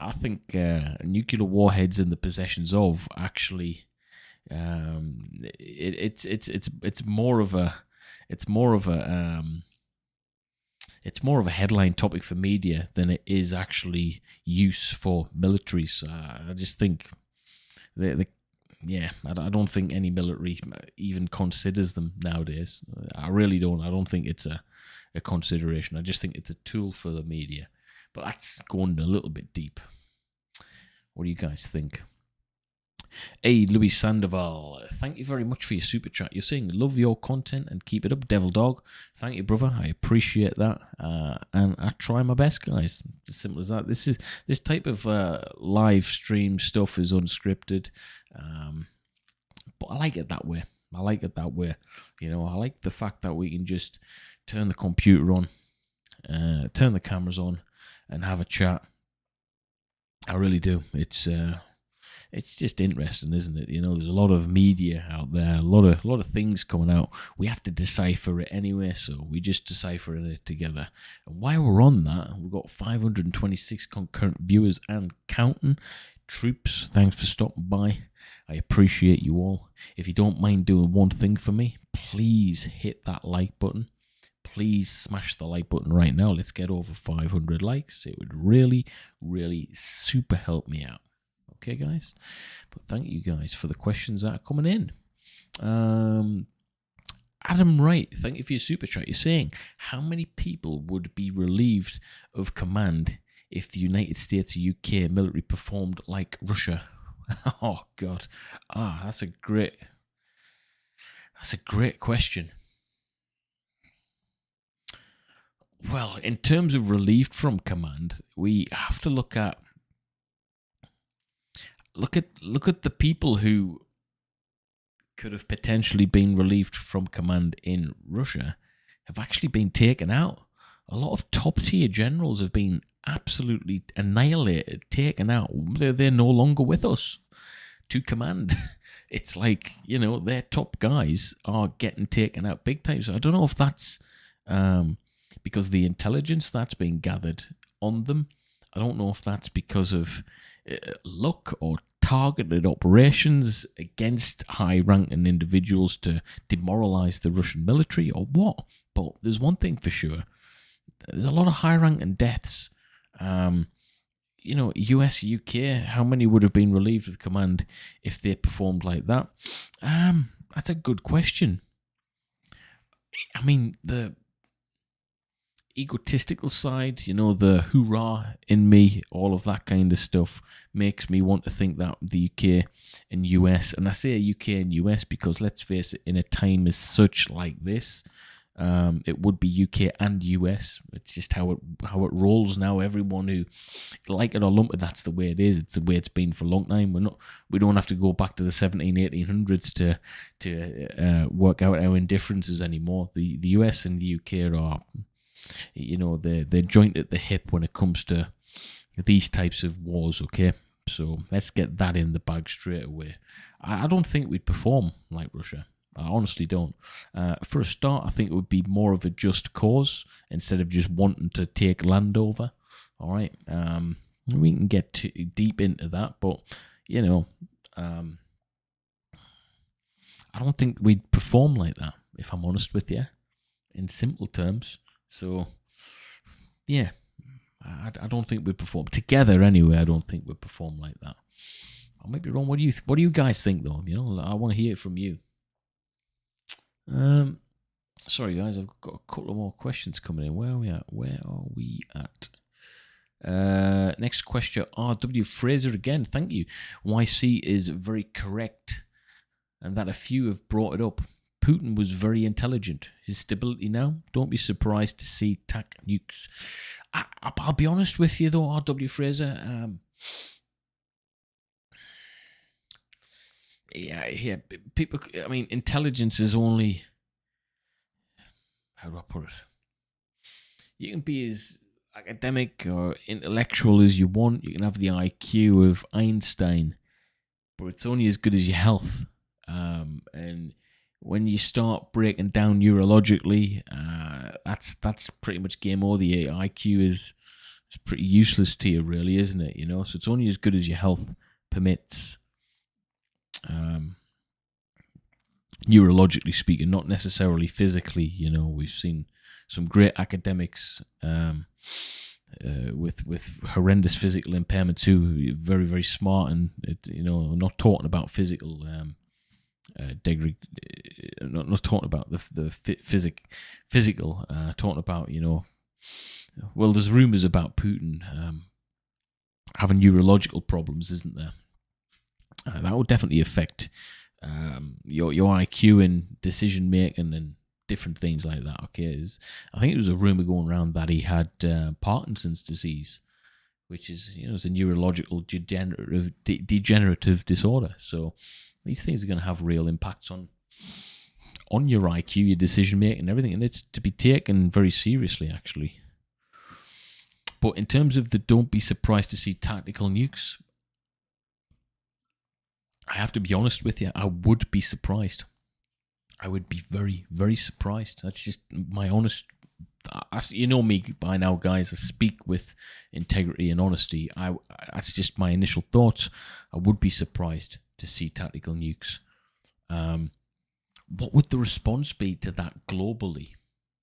I think nuclear warheads in the possessions of actually, it's more of a headline topic for media than it is actually use for militaries. I just think I don't think any military even considers them nowadays. I really don't. I don't think it's a consideration. I just think it's a tool for the media. But that's going a little bit deep. What do you guys think? Hey, Louis Sandoval, thank you very much for your super chat. You're saying love your content and keep it up, Devil Dog. Thank you, brother. I appreciate that, and I try my best, guys. It's as simple as that. This type of live stream stuff is unscripted, but I like it that way. I like the fact that we can just turn the computer on, turn the cameras on, and have a chat. I really do. It's just interesting, isn't it? There's a lot of media out there, a lot of things coming out. We have to decipher it anyway, so we just decipher it together. And while we're on that, we've got 526 concurrent viewers and counting. Troops, thanks for stopping by. I appreciate you all. If you don't mind doing one thing for me, please hit that like button. Please smash the like button right now. Let's get over 500 likes. It would really, really super help me out. Okay, guys? But thank you guys for the questions that are coming in. Adam Wright, thank you for your super chat. You're saying, how many people would be relieved of command if the United States or UK military performed like Russia? Oh, God. That's a great question. Well, in terms of relieved from command, we have to look at the people who could have potentially been relieved from command in Russia have actually been taken out. A lot of top tier generals have been absolutely annihilated, taken out. They're no longer with us to command. It's like, their top guys are getting taken out big time. So I don't know if that's because the intelligence that's being gathered on them. I don't know if that's because of luck or targeted operations against high-ranking individuals to demoralize the Russian military or what. But there's one thing for sure. There's a lot of high-ranking deaths US, UK, how many would have been relieved with command if they performed like that? That's a good question. I mean, the egotistical side, the hoorah in me, all of that kind of stuff makes me want to think that the UK and US, and I say UK and US because let's face it, in a time as such like this, it would be UK and US. It's just how it rolls now. Everyone who like it or lump it, that's the way it is. It's the way it's been for a long time. We don't have to go back to the 1800s to work out our indifferences anymore. The US and the UK are, they're joint at the hip when it comes to these types of wars. Okay, so let's get that in the bag straight away. I don't think we'd perform like Russia. I honestly don't. For a start, I think it would be more of a just cause instead of just wanting to take land over. All right, we can get too deep into that, but I don't think we'd perform like that, if I'm honest with you, in simple terms. So, yeah, I don't think we'd perform together anyway. I don't think we'd perform like that. I might be wrong. What do you guys think, though? I want to hear it from you. Sorry guys, I've got a couple of more questions coming in. Where are we at? Next question, R.W. Fraser again. Thank you. YC is very correct, and that a few have brought it up. Putin was very intelligent. His stability now, don't be surprised to see TAC nukes. I'll be honest with you though, R.W. Fraser. Yeah. People. I mean, intelligence is only. How do I put it? You can be as academic or intellectual as you want. You can have the IQ of Einstein, but it's only as good as your health. And when you start breaking down neurologically, that's pretty much game over. The IQ is pretty useless to you, really, isn't it? So it's only as good as your health permits. Neurologically speaking, not necessarily physically. We've seen some great academics with horrendous physical impairments who are very, very smart, and not talking about physical not talking about the physical, talking about well, there's rumors about Putin having neurological problems, isn't there? That would definitely affect your IQ and decision making and different things like that. Okay, I think it was a rumor going around that he had Parkinson's disease, which is it's a neurological degenerative disorder. So these things are going to have real impacts on your IQ, your decision making, and everything, and it's to be taken very seriously, actually. But in terms of don't be surprised to see tactical nukes, I have to be honest with you, I would be surprised. I would be very, very surprised. That's just my honest... You know me by now, guys. I speak with integrity and honesty. That's just my initial thoughts. I would be surprised to see tactical nukes. What would the response be to that globally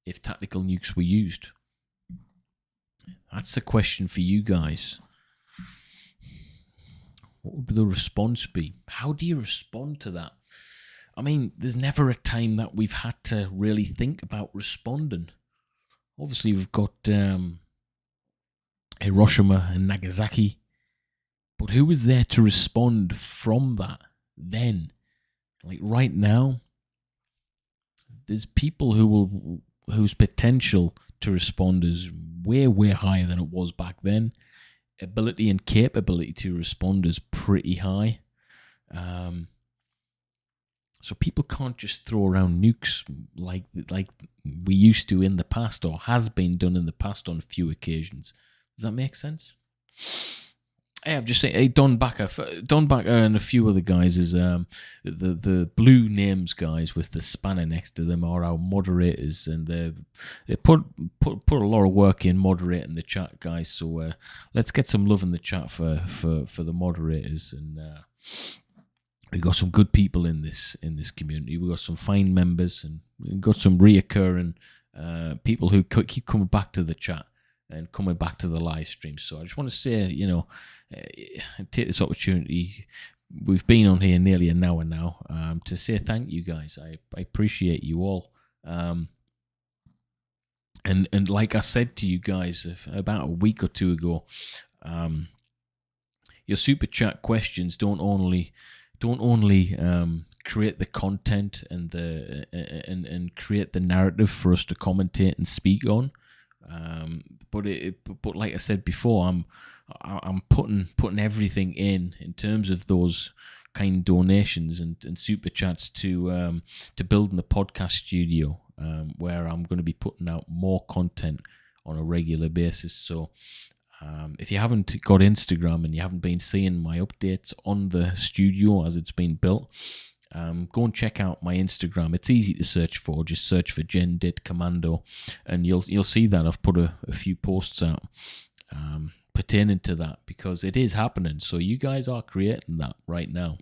if tactical nukes were used? That's the question for you guys. What would the response be? How do you respond to that? I mean, there's never a time that we've had to really think about responding. Obviously, we've got Hiroshima and Nagasaki, but who was there to respond from that then? Like right now, there's people whose potential to respond is way, way higher than it was back then. Ability and capability to respond is pretty high. So people can't just throw around nukes like we used to in the past, or has been done in the past on a few occasions. Does that make sense? Hey, I've just saying. Hey, Don Backer and a few other guys is the blue names guys with the spanner next to them are our moderators, and they put a lot of work in moderating the chat, guys. So let's get some love in the chat for the moderators, and we've got some good people in this community. We've got some fine members, and we've got some reoccurring people who keep coming back to the chat. and coming back to the live stream. So I just want to say, take this opportunity. We've been on here nearly an hour now, to say thank you guys. I appreciate you all. And like I said to you guys about a week or two ago, your super chat questions don't only create the content and and create the narrative for us to commentate and speak on, but like I said before, I'm putting everything in terms of those kind donations and super chats to building the podcast studio, where I'm going to be putting out more content on a regular basis. So if you haven't got Instagram and you haven't been seeing my updates on the studio as it's been built, go and check out my Instagram. It's easy to search for. Just search for Dit Commando, and you'll see that I've put a few posts out pertaining to that, because it is happening. So you guys are creating that right now.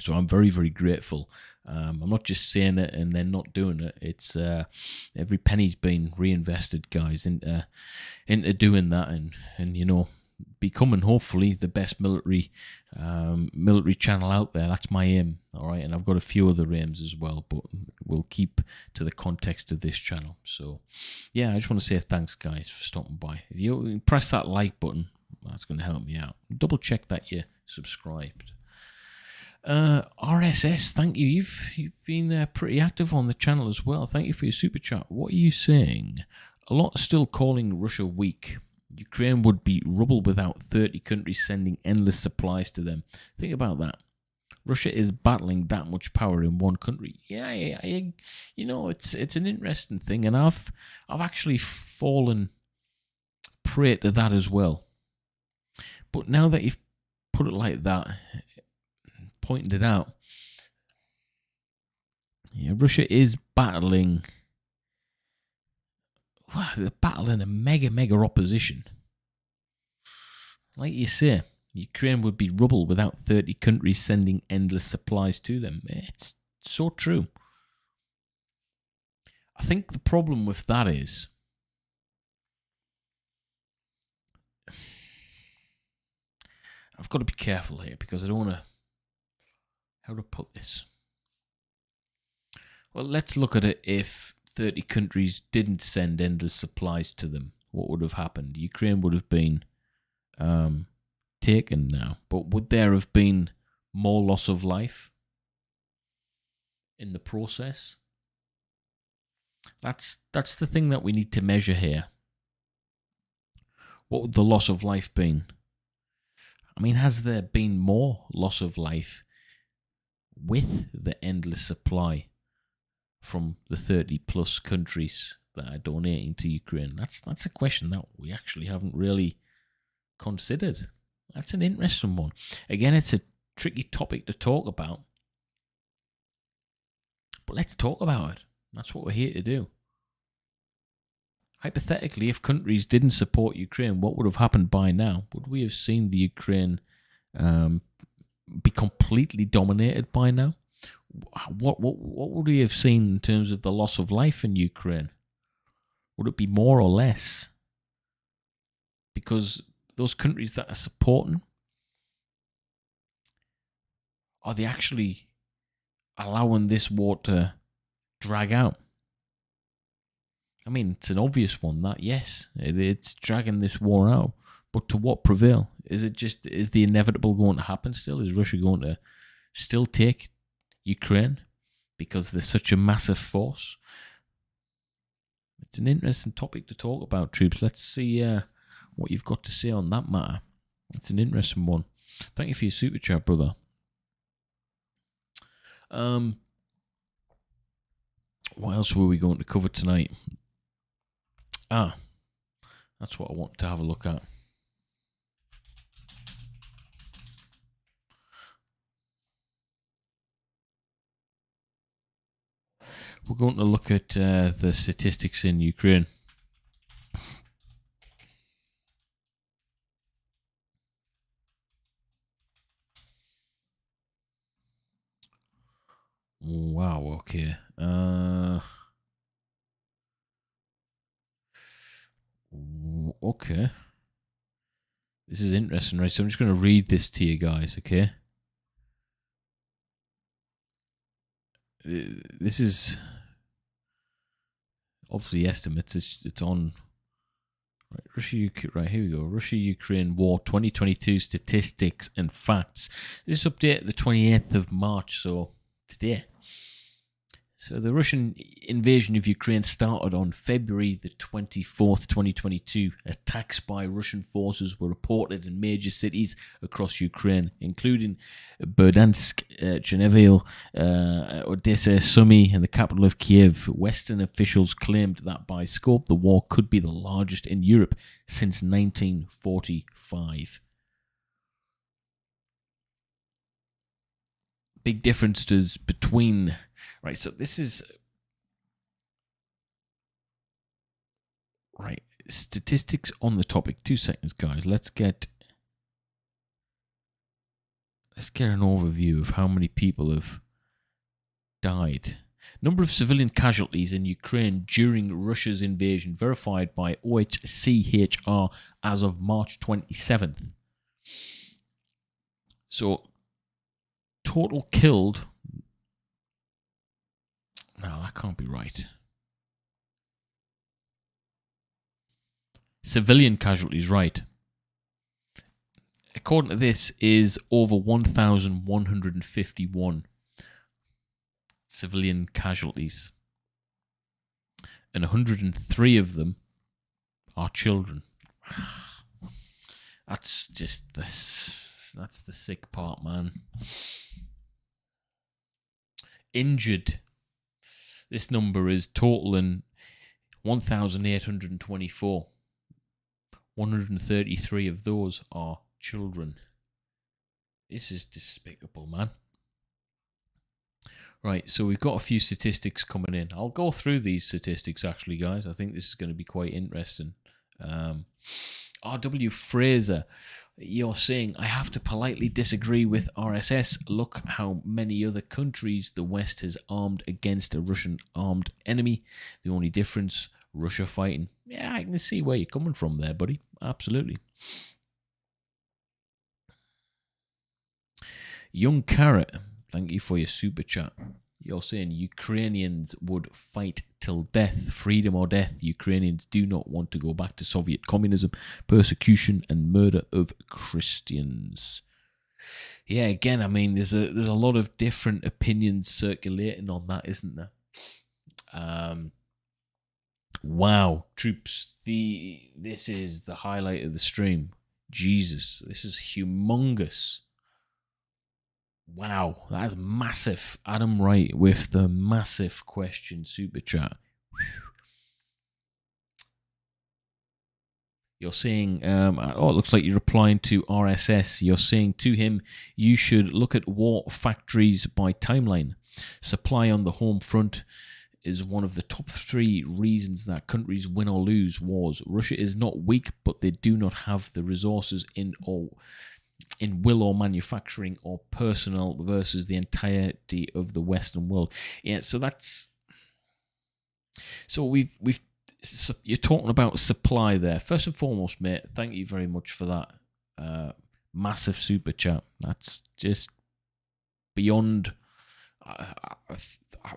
So I'm very, very grateful. I'm not just saying it and then not doing it. It's every penny's been reinvested, guys, into doing that, and becoming hopefully the best military channel out there. That's my aim, all right. And I've got a few other aims as well, but we'll keep to the context of this channel. So yeah, I just want to say thanks, guys, for stopping by. If you press that like button, that's going to help me out. Double check that you're subscribed. RSS, thank you. You've been pretty active on the channel as well. Thank you for your super chat. What are you saying? A lot are still calling Russia weak. Ukraine would be rubble without 30 countries sending endless supplies to them. Think about that. Russia is battling that much power in one country. Yeah, it's an interesting thing, and I've actually fallen prey to that as well. But now that you've put it like that, pointed it out, Russia is battling. Wow, they're battling a mega opposition. Like you say, Ukraine would be rubble without 30 countries sending endless supplies to them. It's so true. I think the problem with that is, I've got to be careful here, because I don't want to, how to put this? Well, let's look at it. If 30 countries didn't send endless supplies to them, what would have happened? Ukraine would have been taken now. But would there have been more loss of life in the process? That's the thing that we need to measure here. What would the loss of life been? I mean, has there been more loss of life with the endless supply from the 30 plus countries that are donating to Ukraine? That's a question that we actually haven't really considered. That's an interesting one. Again, it's a tricky topic to talk about, but let's talk about it. That's what we're here to do. Hypothetically, if countries didn't support Ukraine, what would have happened by now? Would we have seen the Ukraine be completely dominated by now? What would we have seen in terms of the loss of life in Ukraine? Would it be more or less? Because those countries that are supporting, are they actually allowing this war to drag out? I mean, it's an obvious one that, yes, it's dragging this war out, but to what prevail? Is the inevitable going to happen still? Is Russia going to still take Ukraine because they're such a massive force? It's an interesting topic to talk about, troops. Let's see what you've got to say on that matter. It's an interesting one. Thank you for your super chat, brother. What else were we going to cover tonight? That's what I want to have a look at. We're going to look at the statistics in Ukraine. Wow, okay. okay. This is interesting, right? So I'm just going to read this to you guys, okay? This is obviously estimates. It's on right. Right, here we go. Russia-Ukraine war 2022 statistics and facts. This update the 28th of March, so today. So the Russian invasion of Ukraine started on February the 24th, 2022. Attacks by Russian forces were reported in major cities across Ukraine, including Berdansk, Chernihiv, Odessa, Sumy, and the capital of Kiev. Western officials claimed that by scope, the war could be the largest in Europe since 1945. Big differences between... Right, so this is... Right, statistics on the topic. 2 seconds, guys. Let's get an overview of how many people have died. Number of civilian casualties in Ukraine during Russia's invasion verified by OHCHR as of March 27th. So, total killed... No, that can't be right. Civilian casualties, right. According to this, is over 1,151 civilian casualties. And 103 of them are children. That's just this. That's the sick part, man. Injured. This number is totaling 1,824. 133 of those are children. This is despicable, man. Right, so we've got a few statistics coming in. I'll go through these statistics, actually, guys. I think this is going to be quite interesting. R.W. Fraser, you're saying, I have to politely disagree with RSS. Look how many other countries the West has armed against a Russian armed enemy. The only difference, Russia fighting. Yeah, I can see where you're coming from there, buddy. Absolutely. Young Carrot, thank you for your super chat. You're saying Ukrainians would fight till death, freedom or death. Ukrainians do not want to go back to Soviet communism, persecution and murder of Christians. Yeah, again, I mean, there's a lot of different opinions circulating on that, isn't there? Wow, troops, this is the highlight of the stream. Jesus, this is humongous. Wow, that's massive. Adam Wright with the massive question super chat. You're saying, it looks like you're replying to RSS. You're saying to him, you should look at war factories by timeline. Supply on the home front is one of the top 3 reasons that countries win or lose wars. Russia is not weak, but they do not have the resources in will or manufacturing or personnel versus the entirety of the Western world. Yeah, so that's... So you're talking about supply there. First and foremost, mate, thank you very much for that massive super chat. That's just beyond...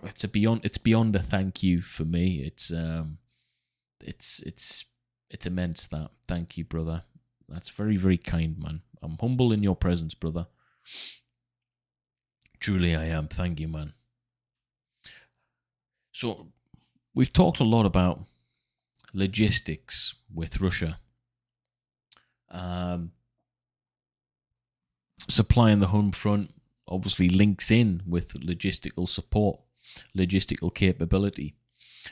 It's beyond a thank you for me. It's immense, that. Thank you, brother. That's very, very kind, man. I'm humble in your presence, brother. Truly I am. Thank you, man. So, we've talked a lot about logistics with Russia. Supplying the home front obviously links in with logistical support, logistical capability.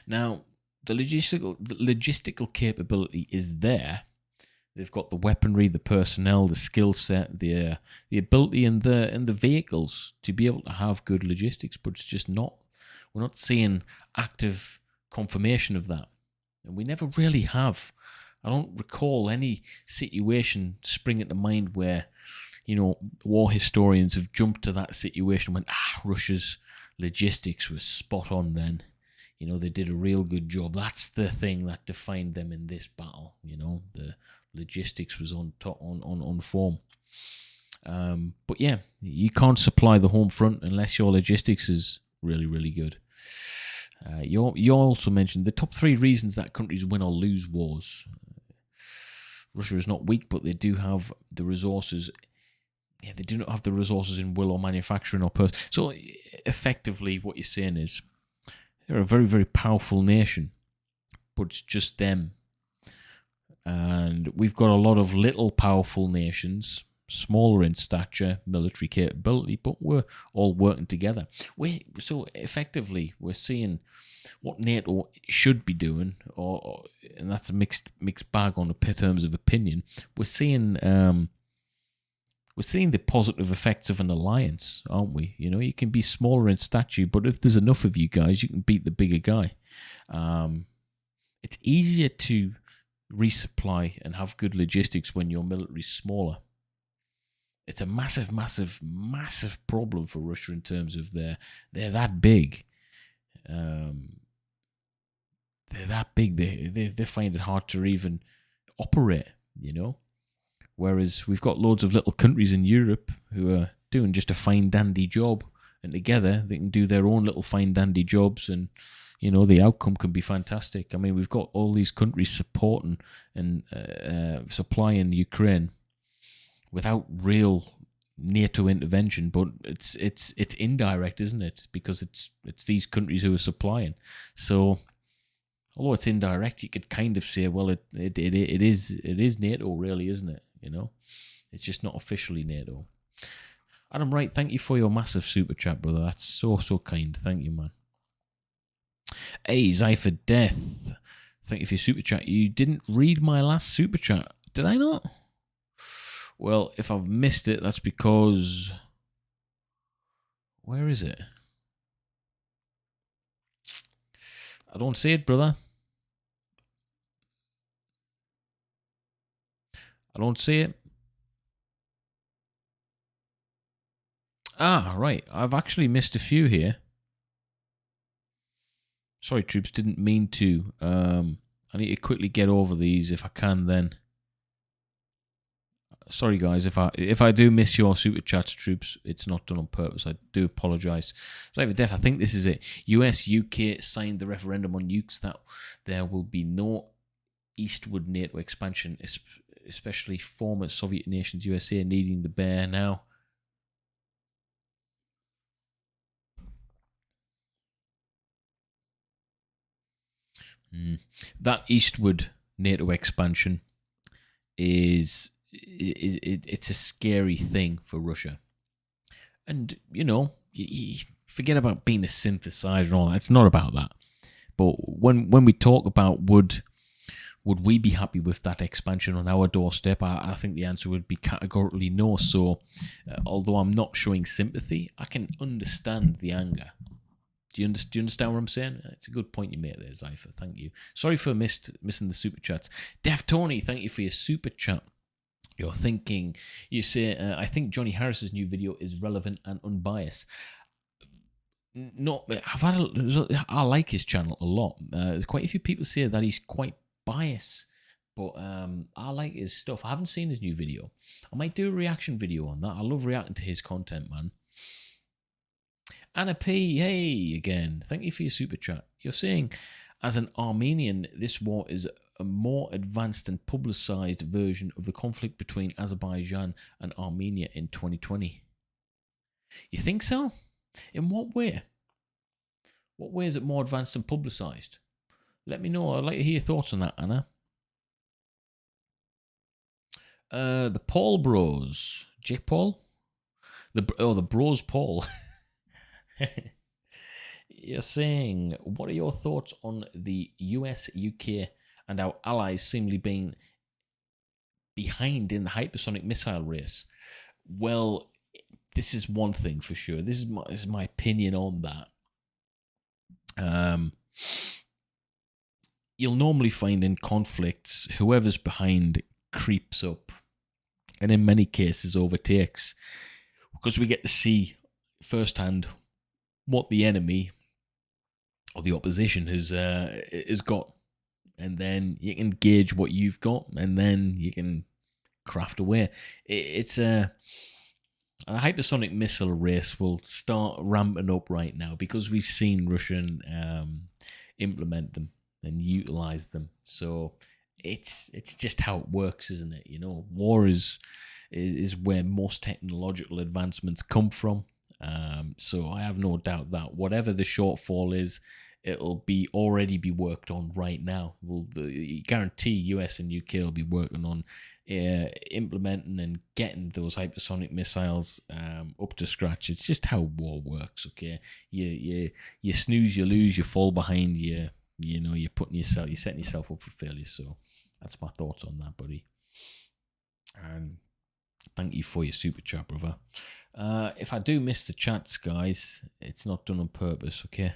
Now, the logistical capability is there. They've got the weaponry, the personnel, the skill set, the ability, and the vehicles to be able to have good logistics. But it's just not. We're not seeing active confirmation of that, and we never really have. I don't recall any situation springing to mind where, war historians have jumped to that situation and went, Russia's logistics was spot on then. they did a real good job. That's the thing that defined them in this battle. The logistics was on form. But yeah, you can't supply the home front unless your logistics is really, really good. You also mentioned the top 3 reasons that countries win or lose wars. Russia is not weak, but they do have the resources. Yeah, they do not have the resources in will or manufacturing or person. So effectively, what you're saying is they're a very, very powerful nation, but it's just them. And we've got a lot of little powerful nations, smaller in stature, military capability, but we're all working together. So effectively, we're seeing what NATO should be doing, and that's a mixed bag on the terms of opinion. We're seeing the positive effects of an alliance, aren't we? You can be smaller in stature, but if there's enough of you guys, you can beat the bigger guy. It's easier to resupply and have good logistics when your military's smaller. It's a massive, massive, massive problem for Russia in terms of they're that big. They're that big. They find it hard to even operate. Whereas we've got loads of little countries in Europe who are doing just a fine dandy job, and together they can do their own little fine dandy jobs, and the outcome can be fantastic. I mean, we've got all these countries supporting and supplying Ukraine without real NATO intervention, but it's indirect, isn't it? Because it's these countries who are supplying. So although it's indirect, you could kind of say, well, it is NATO, really, isn't it? It's just not officially NATO. Adam Wright, thank you for your massive super chat, brother. That's so kind. Thank you, man. Hey, Zypher Death, thank you for your super chat. You didn't read my last super chat, did I not? Well, if I've missed it, that's because... Where is it? I don't see it, brother. I don't see it. Ah, right. I've actually missed a few here. Sorry, troops, didn't mean to. I need to quickly get over these if I can then. Sorry, guys, if I do miss your super chats, troops, it's not done on purpose. I do apologise. Cyber Def, I think this is it. US, UK signed the referendum on nukes that there will be no eastward NATO expansion, especially former Soviet nations, USA, needing the bear now. That eastward NATO expansion it's a scary thing for Russia. And, you forget about being a synthesizer and all that. It's not about that. But when we talk about would we be happy with that expansion on our doorstep, I think the answer would be categorically no. So, although I'm not showing sympathy, I can understand the anger. Do you understand what I'm saying? It's a good point you made there, Zypher. Thank you. Sorry for missing the super chats. Def Tony, thank you for your super chat. You're thinking, you say, I think Johnny Harris's new video is relevant and unbiased. No, I like his channel a lot. There's quite a few people say that he's quite biased, but I like his stuff. I haven't seen his new video. I might do a reaction video on that. I love reacting to his content, man. Anna P, hey again. Thank you for your super chat. You're saying, as an Armenian, this war is a more advanced and publicized version of the conflict between Azerbaijan and Armenia in 2020. You think so? In what way? What way is it more advanced and publicized? Let me know. I'd like to hear your thoughts on that, Anna. The Paul Bros. Jake Paul? The Bros Paul. You're saying, what are your thoughts on the US, UK, and our allies seemingly being behind in the hypersonic missile race? Well, this is one thing for sure. This is my opinion on that. You'll normally find in conflicts, whoever's behind creeps up, and in many cases overtakes, because we get to see firsthand what the enemy or the opposition has got, and then you can gauge what you've got, and then you can craft away. It's a hypersonic missile race will start ramping up right now because we've seen Russian implement them and utilize them. So it's just how it works, isn't it? You know, war is where most technological advancements come from. So I have no doubt that whatever the shortfall is, it'll already be worked on right now. Well, guarantee US and UK will be working on implementing and getting those hypersonic missiles up to scratch. It's just how war works. Okay, you snooze, you lose, you fall behind. You're setting yourself up for failure. So that's my thoughts on that, buddy. And thank you for your super chat, brother. If I do miss the chats, guys, it's not done on purpose. Okay.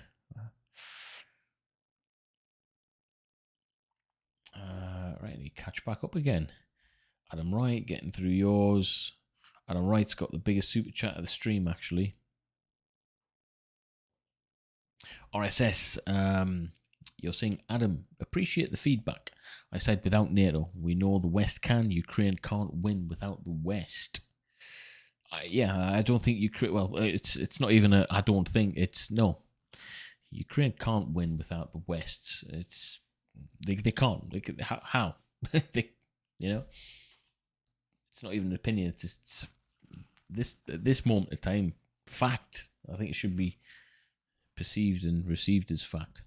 Right, you catch back up again. Adam Wright getting through yours. Adam Wright's got the biggest super chat of the stream, actually. RSS, you're saying, Adam, appreciate the feedback. I said without NATO, we know the West can. Ukraine can't win without the West. I don't think Ukraine. Well, it's not even a. I don't think it's no. Ukraine can't win without the West. They can't. How? It's not even an opinion. It's just at this moment of time, fact. I think it should be perceived and received as fact.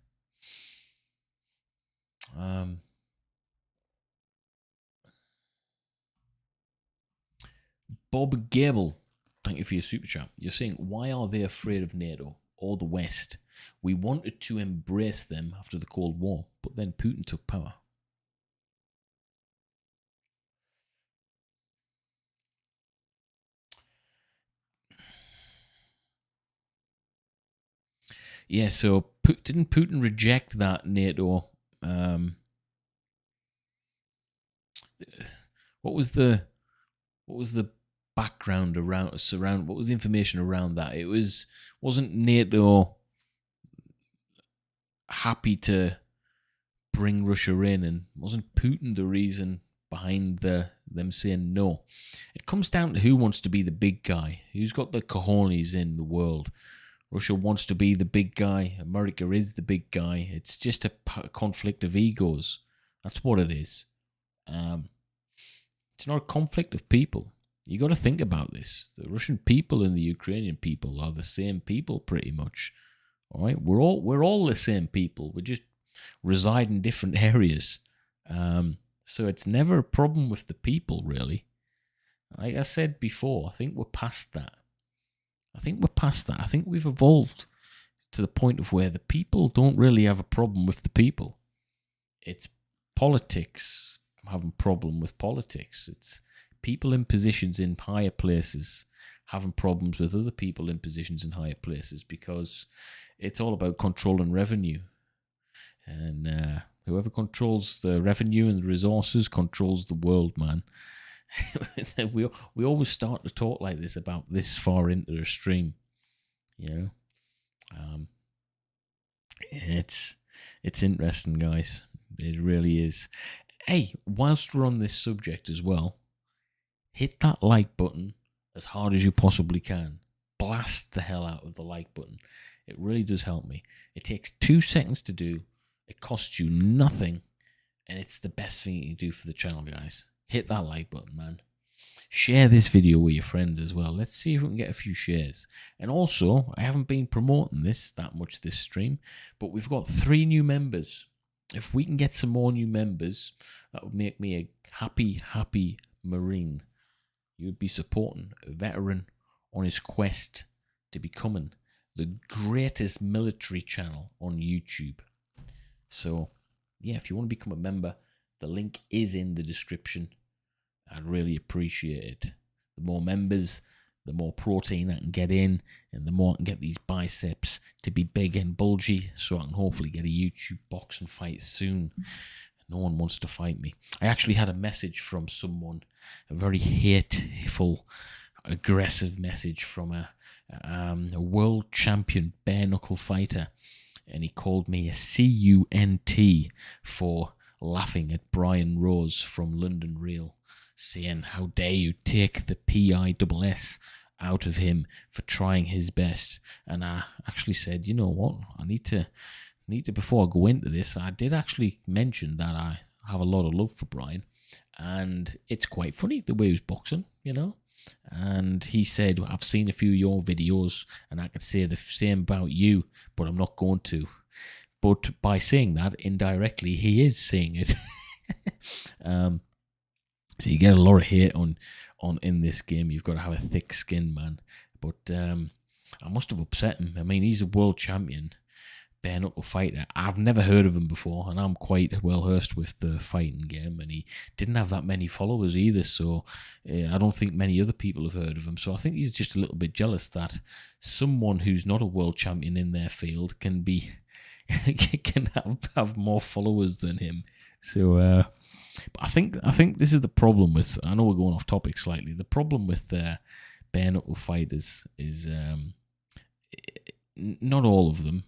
Bob Gable, thank you for your super chat. You're saying, why are they afraid of NATO or the West? We wanted to embrace them after the Cold War, but then Putin took power. Yeah, so didn't Putin reject that NATO? What was the background around? What was the information around that? Wasn't NATO happy to bring Russia in, and wasn't Putin the reason behind them saying no? It comes down to who wants to be the big guy, who's got the cojones in the world. Russia wants to be the big guy. America is the big guy. It's just a conflict of egos. That's what it is. It's not a conflict of people. You got to think about this. The Russian people and the Ukrainian people are the same people, pretty much. All right, we're all the same people. We just reside in different areas. So it's never a problem with the people, really. Like I said before, I think we're past that. I think we've evolved to the point of where the people don't really have a problem with the people. It's politics having a problem with politics. It's people in positions in higher places having problems with other people in positions in higher places, because it's all about control and revenue. And whoever controls the revenue and the resources controls the world, man. we always start to talk like this about this far into the stream, it's interesting, guys. It really is. Hey, whilst we're on this subject as well, hit that like button as hard as you possibly can. Blast the hell out of the like button. It really does help me. It takes 2 seconds to do. It costs you nothing, and it's the best thing you can do for the channel, guys. Hit that like button, man. Share this video with your friends as well. Let's see if we can get a few shares. And also, I haven't been promoting this that much this stream, but we've got 3 new members. If we can get some more new members, that would make me a happy Marine. You would be supporting a veteran on his quest to becoming the greatest military channel on YouTube. So, yeah, if you want to become a member, the link is in the description. I'd really appreciate it. The more members, the more protein I can get in, and the more I can get these biceps to be big and bulgy, so I can hopefully get a YouTube boxing fight soon. No one wants to fight me. I actually had a message from someone, a very hateful, aggressive message from a world champion bare knuckle fighter, and he called me a cunt for laughing at Brian Rose from London Real, saying, how dare you take the PISS out of him for trying his best. And I actually said, you know what, I need to, before I go into this, I did actually mention that I have a lot of love for Brian, and it's quite funny the way he was boxing, you know. And he said, I've seen a few of your videos and I could say the same about you, but I'm not going to. But by saying that, indirectly, he is saying it. So you get a lot of hate on in this game. You've got to have a thick skin, man. But I must have upset him. I mean, he's a world champion, bare knuckle fighter. I've never heard of him before, and I'm quite well versed with the fighting game. And he didn't have that many followers either, so I don't think many other people have heard of him. So I think he's just a little bit jealous that someone who's not a world champion in their field can be can have more followers than him. So. But I think this is the problem with. I know we're going off topic slightly. The problem with bare knuckle fighters is not all of them,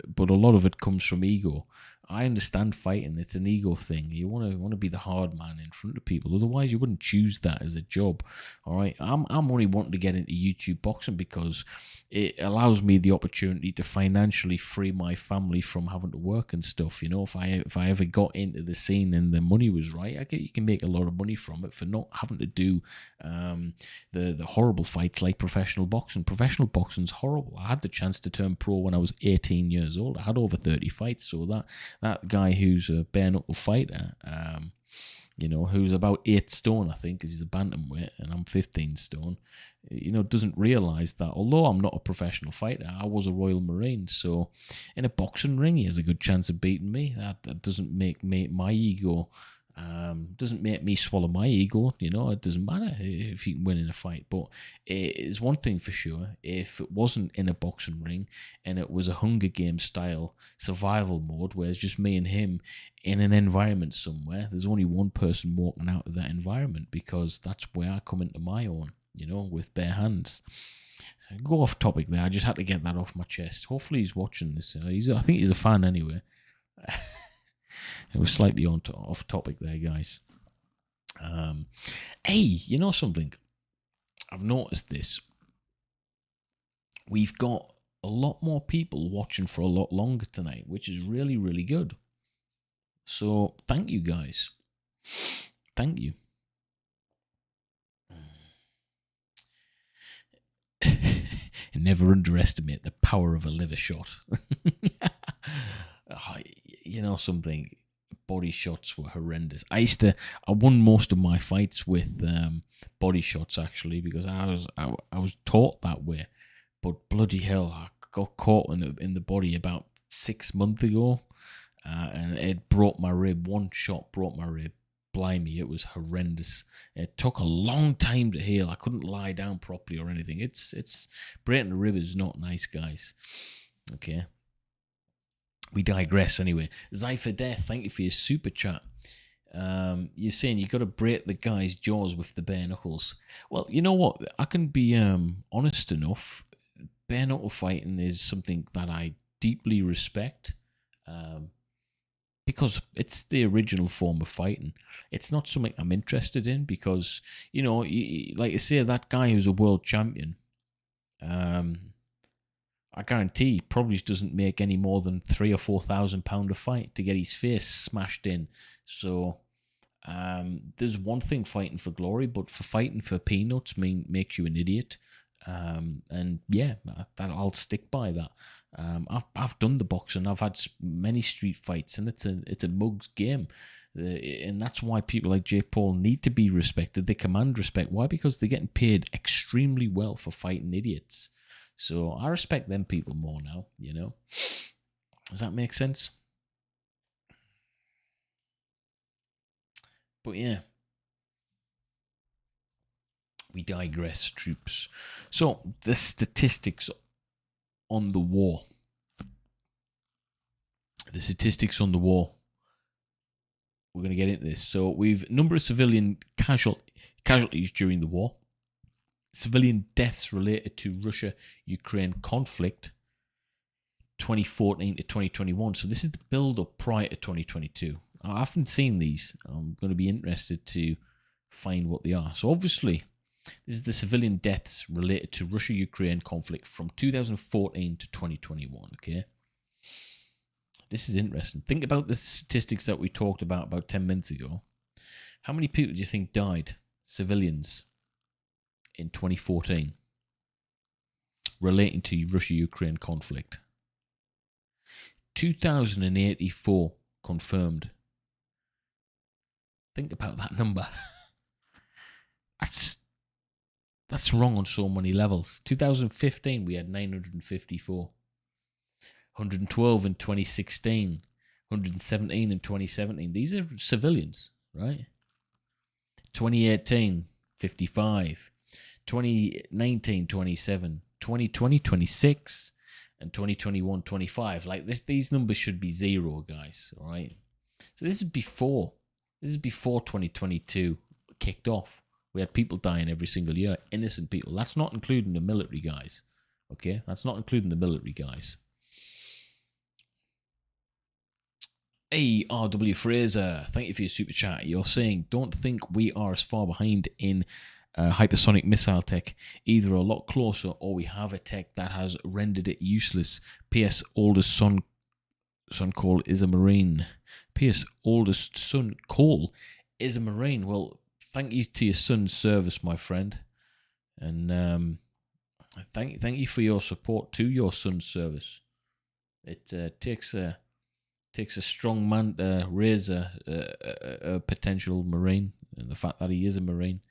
but a lot of it comes from ego. I understand fighting; it's an ego thing. You want to be the hard man in front of people. Otherwise, you wouldn't choose that as a job. All right, I'm only wanting to get into YouTube boxing because it allows me the opportunity to financially free my family from having to work and stuff. You know, if I ever got into the scene and the money was right, you can make a lot of money from it for not having to do the horrible fights like professional boxing. Professional boxing's horrible. I had the chance to turn pro when I was 18 years old. I had over 30 fights, so that guy who's a bare knuckle fighter, you know, who's about 8 stone, I think, because he's a bantamweight, and I'm 15 stone, you know, doesn't realise that although I'm not a professional fighter, I was a Royal Marine, so in a boxing ring, he has a good chance of beating me. That doesn't make my ego, doesn't make me swallow my ego, you know. It doesn't matter if you can win in a fight, but it's one thing for sure, if it wasn't in a boxing ring and it was a Hunger Games style survival mode where it's just me and him in an environment somewhere, there's only one person walking out of that environment, because that's where I come into my own, you know, with bare hands. So go off topic there. I just had to get that off my chest. Hopefully he's watching this. I think he's a fan anyway. It was slightly off topic there, guys. Hey, you know something? I've noticed this. We've got a lot more people watching for a lot longer tonight, which is really, really good. So thank you, guys. Thank you. Never underestimate the power of a liver shot. You know something? Body shots were horrendous. I won most of my fights with body shots, actually, because I was taught that way. But bloody hell, I got caught in the body about 6 months ago, and it broke my rib. One shot broke my rib. Blimey, it was horrendous. It took a long time to heal. I couldn't lie down properly or anything. It's breaking a rib is not nice, guys. Okay. We digress anyway. Zypher Death, thank you for your super chat. You're saying you got to break the guy's jaws with the bare knuckles. Well, you know what? I can be honest enough. Bare knuckle fighting is something that I deeply respect, because it's the original form of fighting. It's not something I'm interested in because, you know, like I say, that guy who's a world champion, I guarantee he probably doesn't make any more than £3,000 or £4,000 a fight to get his face smashed in. So there's one thing fighting for glory, but for fighting for peanuts makes you an idiot. And yeah, that I'll stick by that. I've done the boxing. I've had many street fights, and it's a mug's game. And that's why people like Jake Paul need to be respected. They command respect. Why? Because they're getting paid extremely well for fighting idiots. So I respect them people more now, you know. Does that make sense? But yeah, we digress, troops. So the statistics on the war. The statistics on the war. We're going to get into this. So we've number of civilian casualties during the war. Civilian deaths related to Russia-Ukraine conflict, 2014 to 2021. So this is the build up prior to 2022. I haven't seen these. I'm going to be interested to find what they are. So obviously, this is the civilian deaths related to Russia-Ukraine conflict from 2014 to 2021, okay? This is interesting. Think about the statistics that we talked about 10 minutes ago. How many people do you think died, civilians, in 2014 relating to Russia-Ukraine conflict? 2,084 confirmed. Think about that number. That's wrong on so many levels. 2015, we had 954. 112 in 2016. 117 in 2017. These are civilians, right? 2018, 55. 2019, 27. 2020, 26. And 2021, 25. Like, these numbers should be zero, guys, all right? So this is before 2022 kicked off. We had people dying every single year, innocent people. That's not including the military guys, okay? That's not including the military guys. Hey, R.W. Fraser, thank you for your super chat. You're saying, don't think we are as far behind in hypersonic missile tech, either a lot closer or we have a tech that has rendered it useless. P.S. Oldest son Cole is a Marine. P.S. Oldest son Cole is a Marine. Well, thank you to your son's service, my friend. And thank you for your support to your son's service. It takes a strong man to raise a potential Marine. And the fact that he is a Marine,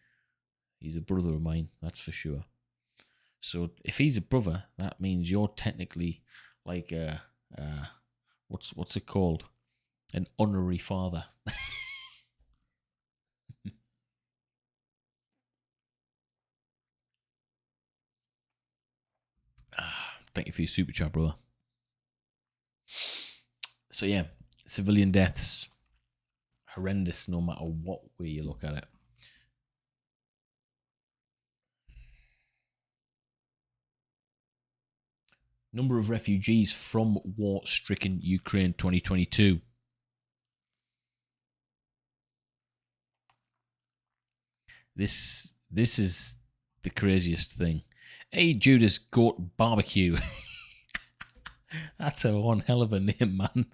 he's a brother of mine, that's for sure. So if he's a brother, that means you're technically like what's it called? An honorary father. Thank you for your super chat, brother. So yeah, civilian deaths, horrendous no matter what way you look at it. Number of refugees from war-stricken Ukraine 2022. This is the craziest thing. Hey, Judas Goat Barbecue. That's a one hell of a name, man.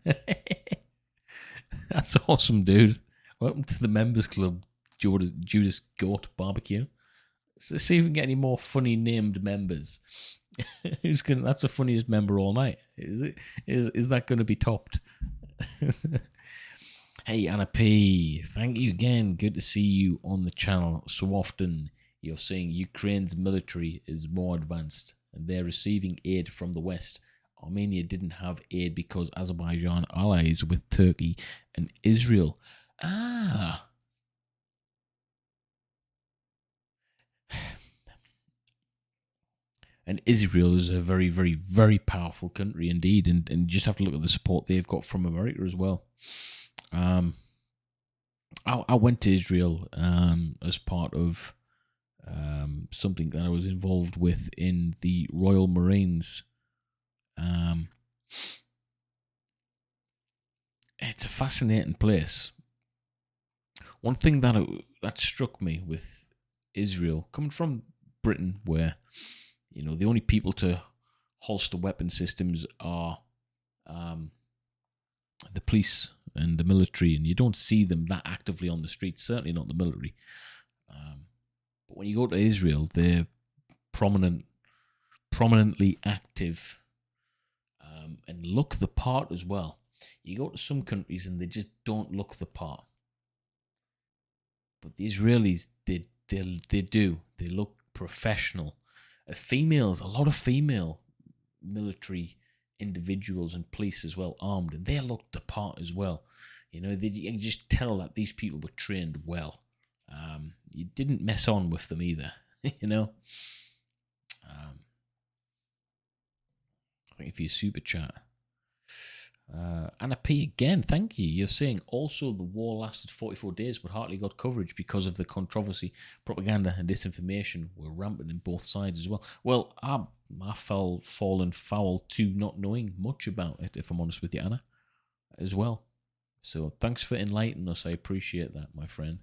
That's awesome, dude. Welcome to the members club, Judas Goat Barbecue. Let's see if we can get any more funny named members. Who's gonna? That's the funniest member all night. Is it? Is that going to be topped? Hey, Anna P. Thank you again. Good to see you on the channel so often. You're saying Ukraine's military is more advanced and they're receiving aid from the West. Armenia didn't have aid because Azerbaijan allies with Turkey and Israel. And Israel is a very, very, very powerful country indeed. And you just have to look at the support they've got from America as well. I went to Israel as part of something that I was involved with in the Royal Marines. It's a fascinating place. One thing that struck me with Israel, coming from Britain, where the only people to holster weapon systems are the police and the military, and you don't see them that actively on the streets, certainly not the military. But when you go to Israel, they're prominently active and look the part as well. You go to some countries and they just don't look the part. But the Israelis, they do. They look professional. Females, a lot of female military individuals and police as well, armed, and they looked the part as well. You can just tell that these people were trained well. You didn't mess on with them either. Thank you for your super chat. Anna P again, thank you. You're saying also the war lasted 44 days but hardly got coverage because of the controversy, propaganda and disinformation were rampant in both sides as well. Well, I fallen foul to not knowing much about it, if I'm honest with you, Anna, as well. So thanks for enlightening us. I appreciate that, my friend.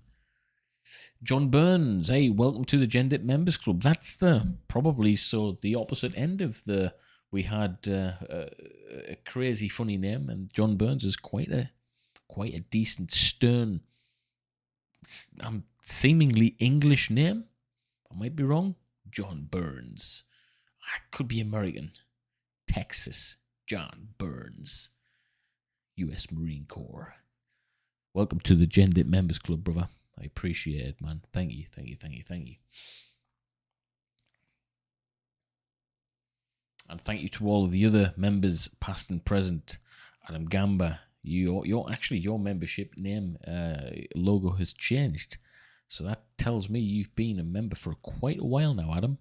John Burns, hey, welcome to the Gendit Members Club. That's the opposite end of the. We had a crazy funny name, and John Burns is quite a decent, stern, seemingly English name. I might be wrong. John Burns. I could be American. Texas. John Burns. U.S. Marine Corps. Welcome to the Gendit Members Club, brother. I appreciate it, man. Thank you. And thank you to all of the other members, past and present. Adam Gamba, your membership name logo has changed. So that tells me you've been a member for quite a while now, Adam.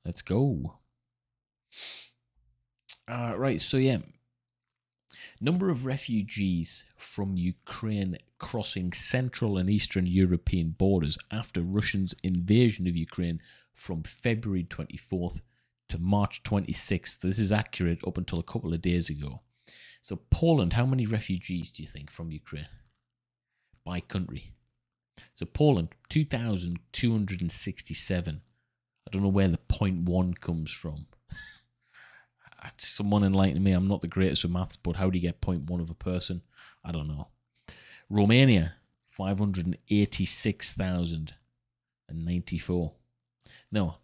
Let's go. Right, so yeah. Number of refugees from Ukraine crossing Central and Eastern European borders after Russia's invasion of Ukraine from February 24th to March 26th. This is accurate up until a couple of days ago. So Poland, how many refugees do you think from Ukraine? By country. So Poland, 2,267. I don't know where the 0.1 comes from. Someone enlighten me. I'm not the greatest of maths, but how do you get 0.1 of a person? I don't know. Romania, 586,094. No.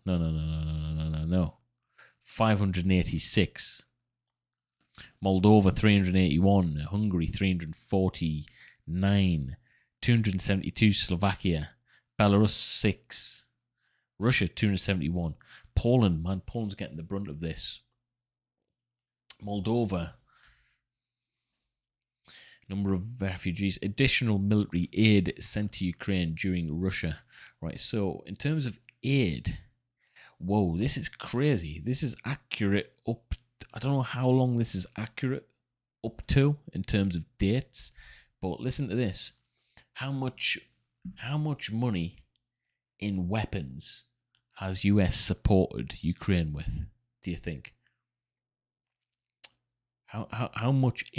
586. Moldova, 381. Hungary, 349. 272. Slovakia. Belarus, 6. Russia, 271. Poland, man. Poland's getting the brunt of this. Moldova, number of refugees, additional military aid sent to Ukraine during Russia. Right, so in terms of aid, whoa, this is crazy. This is accurate up, I don't know how long this is accurate up to in terms of dates, but listen to this. How much money in weapons has US supported Ukraine with, do you think? How much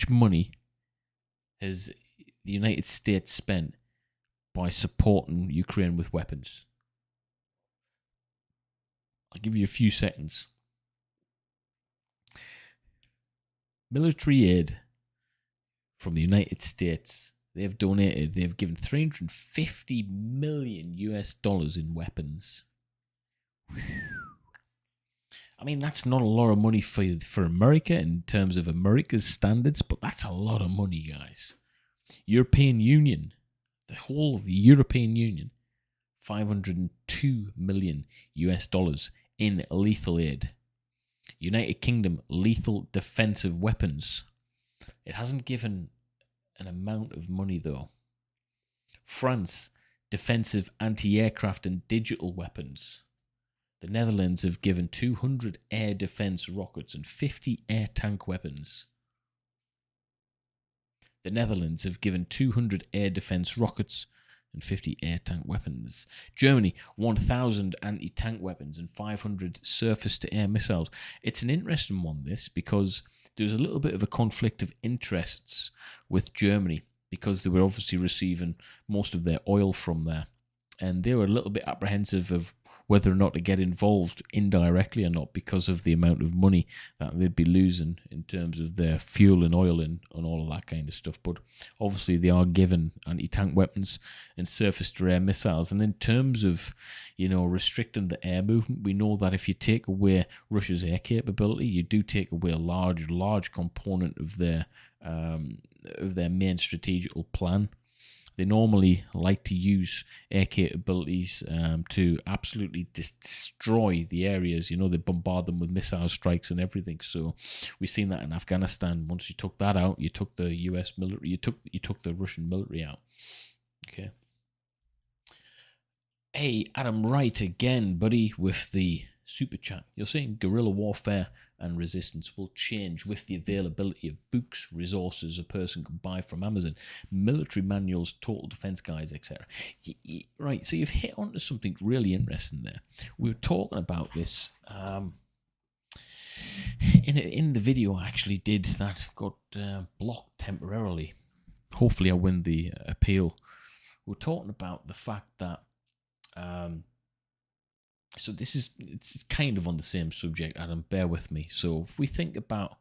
money has the United States spent by supporting Ukraine with weapons? I'll give you a few seconds. Military aid from the United States. They've given $350 million in weapons. I mean, that's not a lot of money for America in terms of America's standards, but that's a lot of money, guys. European Union, the whole of the European Union, $502 million in lethal aid. United Kingdom, lethal defensive weapons. It hasn't given an amount of money, though. France, defensive anti-aircraft and digital weapons. The Netherlands have given 200 air defense rockets and 50 air tank weapons. The Netherlands have given 200 air defense rockets and 50 air tank weapons. Germany, 1,000 anti-tank weapons and 500 surface-to-air missiles. It's an interesting one, this, because there's a little bit of a conflict of interests with Germany because they were obviously receiving most of their oil from there. And they were a little bit apprehensive of whether or not to get involved indirectly or not because of the amount of money that they'd be losing in terms of their fuel and oil and all of that kind of stuff. But obviously they are given anti-tank weapons and surface-to-air missiles. And in terms of, restricting the air movement, we know that if you take away Russia's air capability, you do take away a large component of their main strategical plan. They normally like to use air capabilities to absolutely destroy the areas. They bombard them with missile strikes and everything. So we've seen that in Afghanistan. Once you took that out, you took the US military, you took the Russian military out. Okay. Hey, Adam Wright again, buddy, with the super chat. You're saying guerrilla warfare and resistance will change with the availability of books, resources a person can buy from Amazon, military manuals, total defense guides, etc. Right, so you've hit onto something really interesting there. We were talking about this in the video I actually did that got blocked temporarily. Hopefully I win the appeal. We're talking about the fact that so it's kind of on the same subject, Adam, bear with me. So if we think about,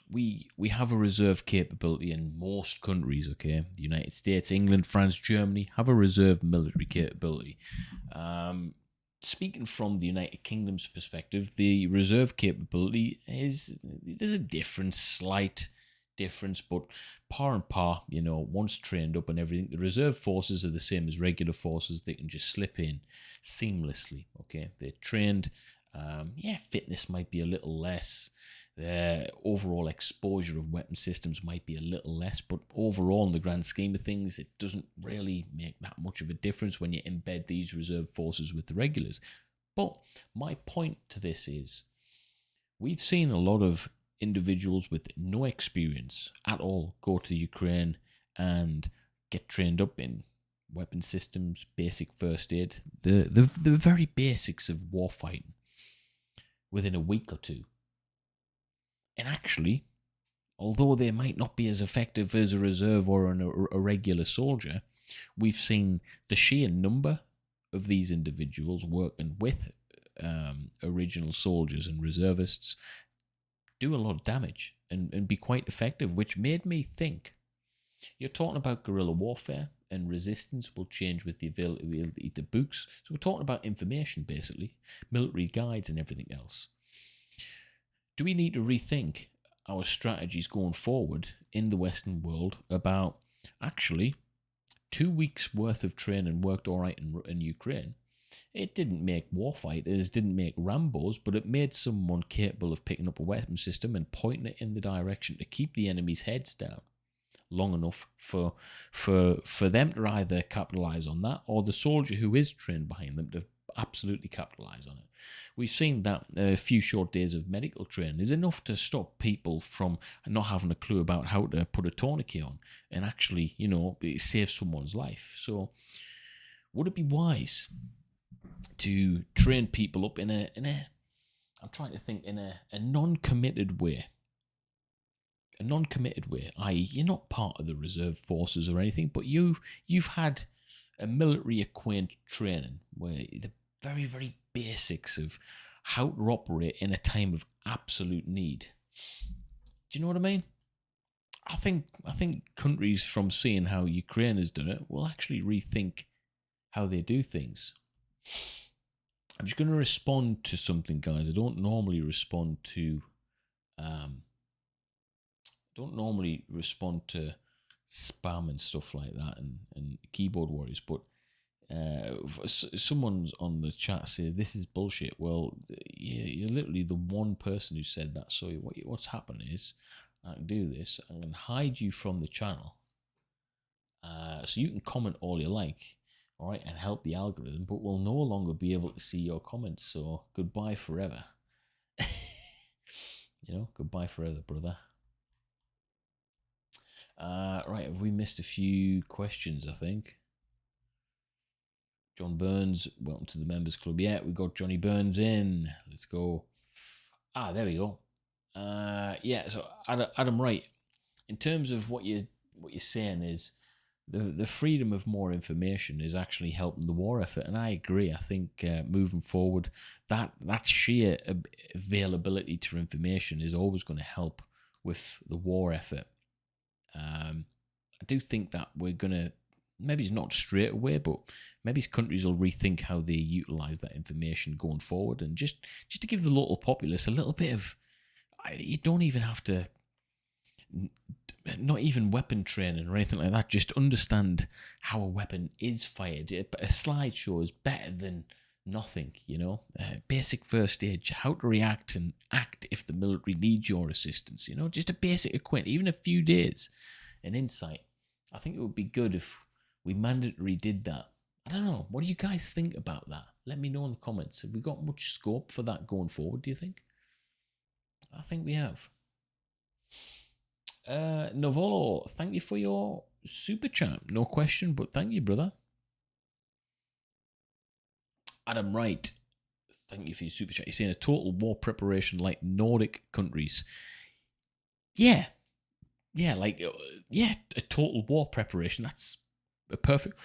we have a reserve capability in most countries, okay? The United States, England, France, Germany have a reserve military capability. Speaking from the United Kingdom's perspective, the reserve capability there's a slight difference, but par and par, once trained up and everything, the reserve forces are the same as regular forces. They can just slip in seamlessly, okay? They're trained. Fitness might be a little less. Their overall exposure of weapon systems might be a little less, but overall, in the grand scheme of things, it doesn't really make that much of a difference when you embed these reserve forces with the regulars. But my point to this is, we've seen a lot of individuals with no experience at all go to Ukraine and get trained up in weapon systems, basic first aid, the very basics of warfighting within a week or two. And actually, although they might not be as effective as a reserve or a regular soldier, we've seen the sheer number of these individuals working with original soldiers and reservists do a lot of damage and be quite effective, which made me think, you're talking about guerrilla warfare and resistance will change with the availability of books. So we're talking about information, basically, military guides and everything else. Do we need to rethink our strategies going forward in the Western world about, actually, 2 weeks worth of training worked all right in Ukraine? It didn't make warfighters, didn't make Rambos, but it made someone capable of picking up a weapon system and pointing it in the direction to keep the enemy's heads down long enough for them to either capitalize on that, or the soldier who is trained behind them to absolutely capitalize on it. We've seen that a few short days of medical training is enough to stop people from not having a clue about how to put a tourniquet on and actually, save someone's life. So would it be wise to train people up in a non-committed way? A non-committed way, i.e. you're not part of the reserve forces or anything, but you've had a military acquaint training where the very, very basics of how to operate in a time of absolute need. Do you know what I mean? I think countries, from seeing how Ukraine has done it, will actually rethink how they do things. I'm just going to respond to something, guys. I don't normally respond to spam and stuff like that and keyboard warriors, but someone's on the chat said this is bullshit. Well, you're literally the one person who said that. So what's happened is, I can do this. I can hide you from the channel, so you can comment all you like, all right, and help the algorithm, but we'll no longer be able to see your comments. So goodbye forever. Goodbye forever, brother. Right, have we missed a few questions, I think? John Burns, welcome to the members club. Yeah, we got Johnny Burns in. Let's go. There we go. So Adam, right. In terms of what you're saying is the freedom of more information is actually helping the war effort, and I agree. I think moving forward, that sheer availability to information is always going to help with the war effort. I do think that we're going to, maybe it's not straight away, but maybe countries will rethink how they utilize that information going forward, and just to give the local populace a little bit of, you don't even have to, not even weapon training or anything like that, just understand how a weapon is fired. A slideshow is better than nothing, basic first aid, how to react and act if the military needs your assistance, just a basic acquaintance, even a few days, an insight. I think it would be good if we mandatory did that. I I don't know. What do you guys think about that? Let me know in the comments. Have we got much scope for that going forward, do you think? I think we have. Novolo, thank you for your super chat. No question, but thank you, brother. Adam Wright, thank you for your super chat. You're saying a total war preparation like Nordic countries. Yeah. Yeah, a total war preparation. That's a perfect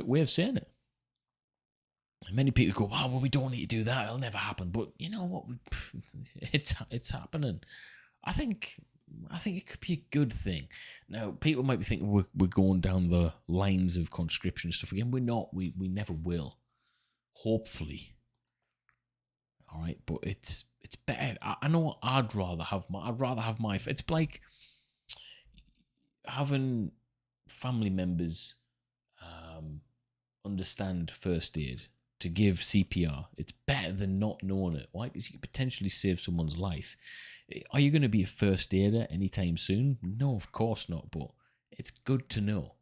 way of saying it. Many people go, "Wow, well, we don't need to do that. It'll never happen." But you know what? It's happening. I think it could be a good thing. Now, people might be thinking we're going down the lines of conscription and stuff again. We're not. We never will. Hopefully. All right, but it's better. I know I'd rather have my. It's like having family members understand first aid, to give CPR. It's better than not knowing it. Why? Because you could potentially save someone's life. Are you going to be a first aider anytime soon? No, of course not, but it's good to know.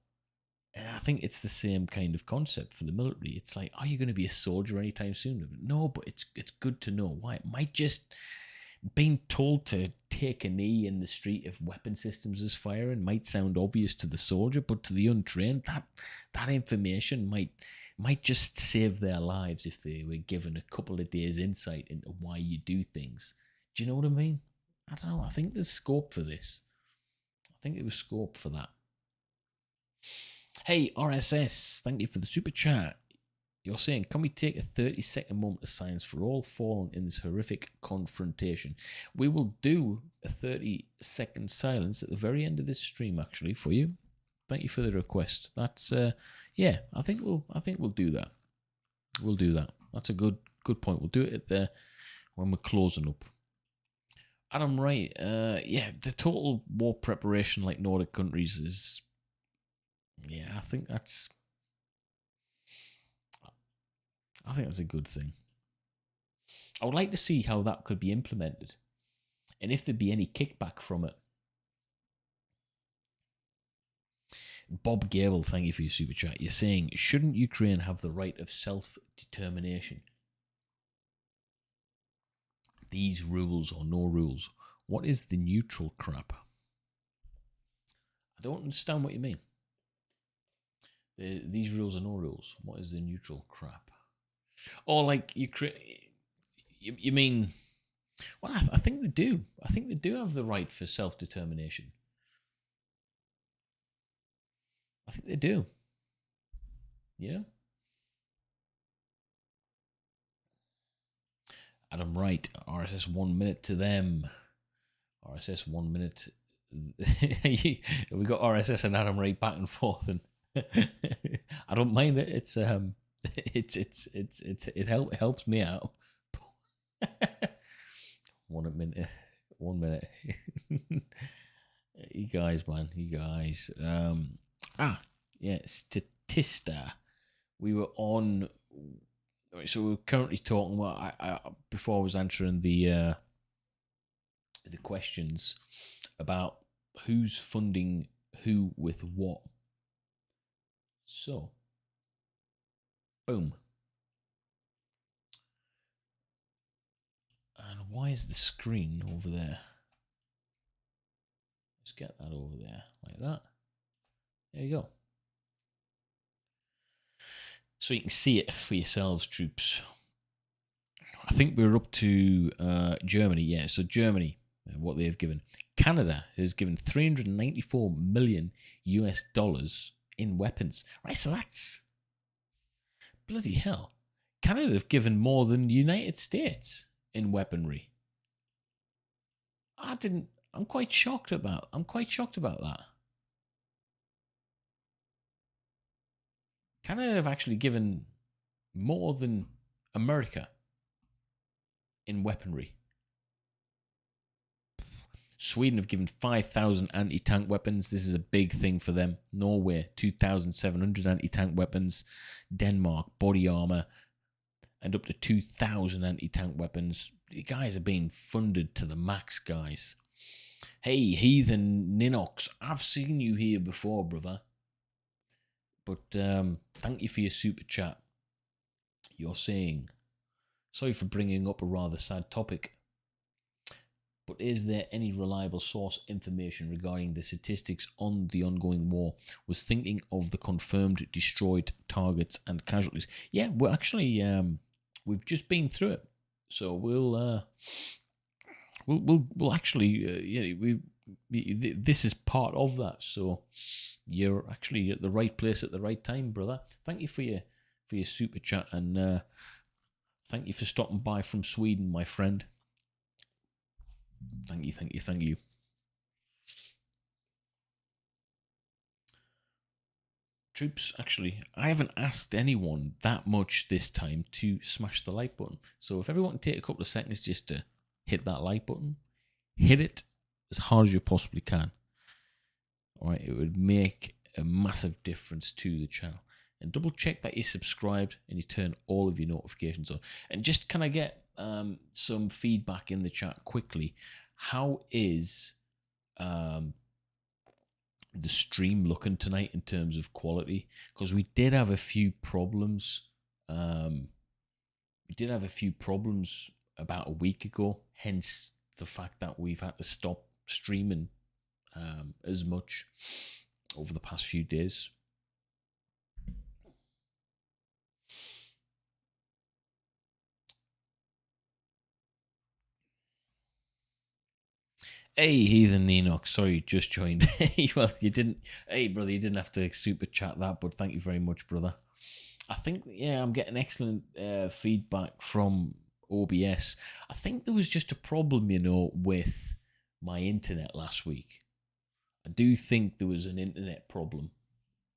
And I think it's the same kind of concept for the military. It's like, are you going to be a soldier anytime soon? No, but it's good to know. Why? It might just... Being told to take a knee in the street if weapon systems is firing might sound obvious to the soldier, but to the untrained, that information might just save their lives if they were given a couple of days insight into why you do things. Do you know what I mean? I don't know. I think there's scope for this. I think there was scope for that. Hey, RSS, thank you for the super chat. You're saying, can we take a 30-second moment of silence for all fallen in this horrific confrontation? We will do a 30-second silence at the very end of this stream, actually, for you. Thank you for the request. That's yeah. I think we'll do that. We'll do that. That's a good point. We'll do it when we're closing up. Adam Wright, yeah, the total war preparation like Nordic countries is, yeah, I think that's a good thing. I would like to see how that could be implemented and if there'd be any kickback from it. Bob Gable, thank you for your super chat. You're saying, shouldn't Ukraine have the right of self-determination? These rules or no rules. What is the neutral crap? I don't understand what you mean. These rules are no rules. What is the neutral crap? Or like Ukraine, you mean? Well, I think they do. I think they do have the right for self-determination. I think they do. Yeah. Adam Wright, RSS 1 minute to them. RSS 1 minute. We got RSS and Adam Wright back and forth, and I don't mind it. It helps me out. 1 minute. 1 minute. You guys, man. You guys. Yeah, Statista. We were on. So we're currently talking about. I before I was answering the questions about who's funding who with what. So, boom. And why is the screen over there? Let's get that over there like that. There you go. So you can see it for yourselves, troops. I think we're up to Germany. Yeah, so Germany, what they've given. Canada has given $394 million in weapons. Right, so that's... Bloody hell. Canada have given more than the United States in weaponry. I'm quite shocked about that. Canada have actually given more than America in weaponry. Sweden have given 5,000 anti-tank weapons. This is a big thing for them. Norway, 2,700 anti-tank weapons. Denmark, body armor, and up to 2,000 anti-tank weapons. The guys are being funded to the max, guys. Hey, Heathen Ninox, I've seen you here before, brother. But thank you for your super chat. You're saying, sorry for bringing up a rather sad topic, but is there any reliable source information regarding the statistics on the ongoing war? Was thinking of the confirmed destroyed targets and casualties. Yeah, we're actually we've just been through it, so we'll actually this is part of that. So you're actually at the right place at the right time, brother. Thank you for your super chat, and thank you for stopping by from Sweden, my friend. Thank you. Troops, actually, I haven't asked anyone that much this time to smash the like button. So if everyone can take a couple of seconds just to hit that like button, hit it as hard as you possibly can. All right, it would make a massive difference to the channel. And double check that you're subscribed and you turn all of your notifications on. And just can I get some feedback in the chat quickly? How is the stream looking tonight in terms of quality? Because we did have a few problems. We did have a few problems about a week ago, hence the fact that we've had to stop streaming as much over the past few days. Hey, Heathen Enoch. Sorry, you just joined. Well, you didn't. Hey, brother, you didn't have to super chat that, but thank you very much, brother. I think, yeah, I'm getting excellent feedback from OBS. I think there was just a problem, with my internet last week. I do think there was an internet problem,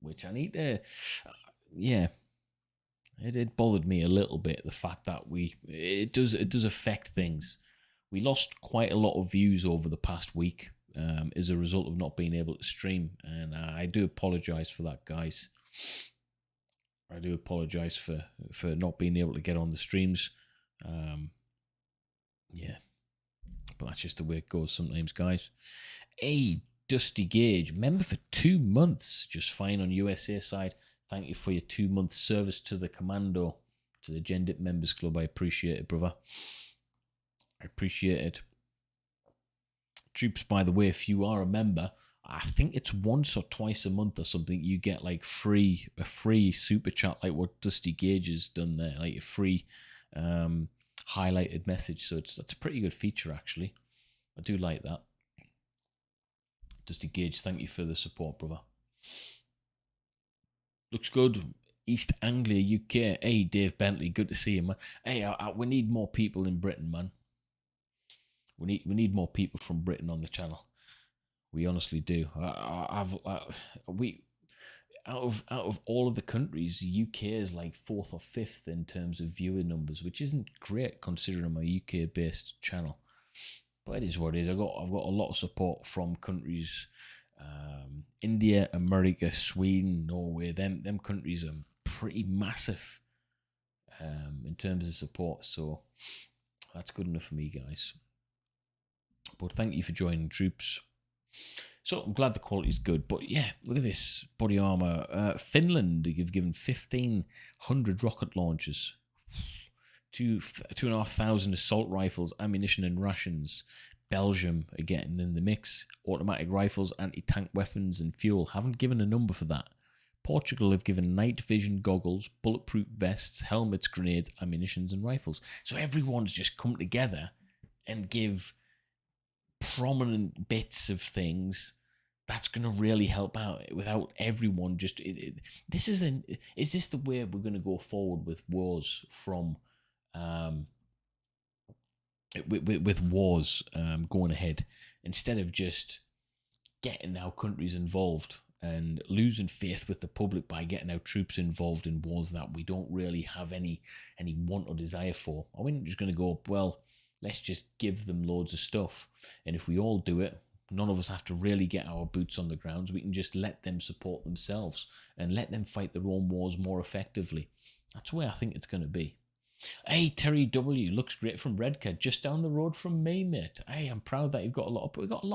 which I need to. Yeah, it bothered me a little bit, the fact that it does affect things. We lost quite a lot of views over the past week as a result of not being able to stream, and I do apologize for that, guys. I do apologize for not being able to get on the streams. Yeah, but that's just the way it goes sometimes, guys. Hey, Dusty Gage, member for 2 months, just fine on USA side. Thank you for your 2-month service to the Commando, to the Gendit Members Club. I appreciate it, brother. I appreciate it. Troops, by the way, if you are a member, I think it's once or twice a month or something, you get like a free super chat, like what Dusty Gage has done there, like a free highlighted message. So that's a pretty good feature, actually. I do like that. Dusty Gage, thank you for the support, brother. Looks good. East Anglia, UK. Hey, Dave Bentley, good to see you, man. Hey, we need more people in Britain, man. We need more people from Britain on the channel. We honestly do. We out of all of the countries, the UK is like 4th or 5th in terms of viewer numbers, which isn't great considering I'm a UK based channel. But it is what it is. I've got a lot of support from countries, India, America, Sweden, Norway. Them countries are pretty massive in terms of support. So that's good enough for me, guys. But thank you for joining, troops. So I'm glad the quality is good. But yeah, look at this body armor. Finland have given 1,500 rocket launchers, 2,500 assault rifles, ammunition and rations. Belgium are getting in the mix. Automatic rifles, anti-tank weapons and fuel. Haven't given a number for that. Portugal have given night vision goggles, bulletproof vests, helmets, grenades, ammunitions and rifles. So everyone's just come together and give prominent bits of things that's going to really help out without everyone just is this the way we're going to go forward with wars from with wars going ahead, instead of just getting our countries involved and losing faith with the public by getting our troops involved in wars that we don't really have any want or desire for? Are we not just going to go, well, let's just give them loads of stuff, and if we all do it, none of us have to really get our boots on the ground. We can just let them support themselves and let them fight their own wars more effectively. That's where I think it's going to be. Hey, Terry W, looks great from Redcad, just down the road from me, mate. Hey, I'm proud that we've got a lot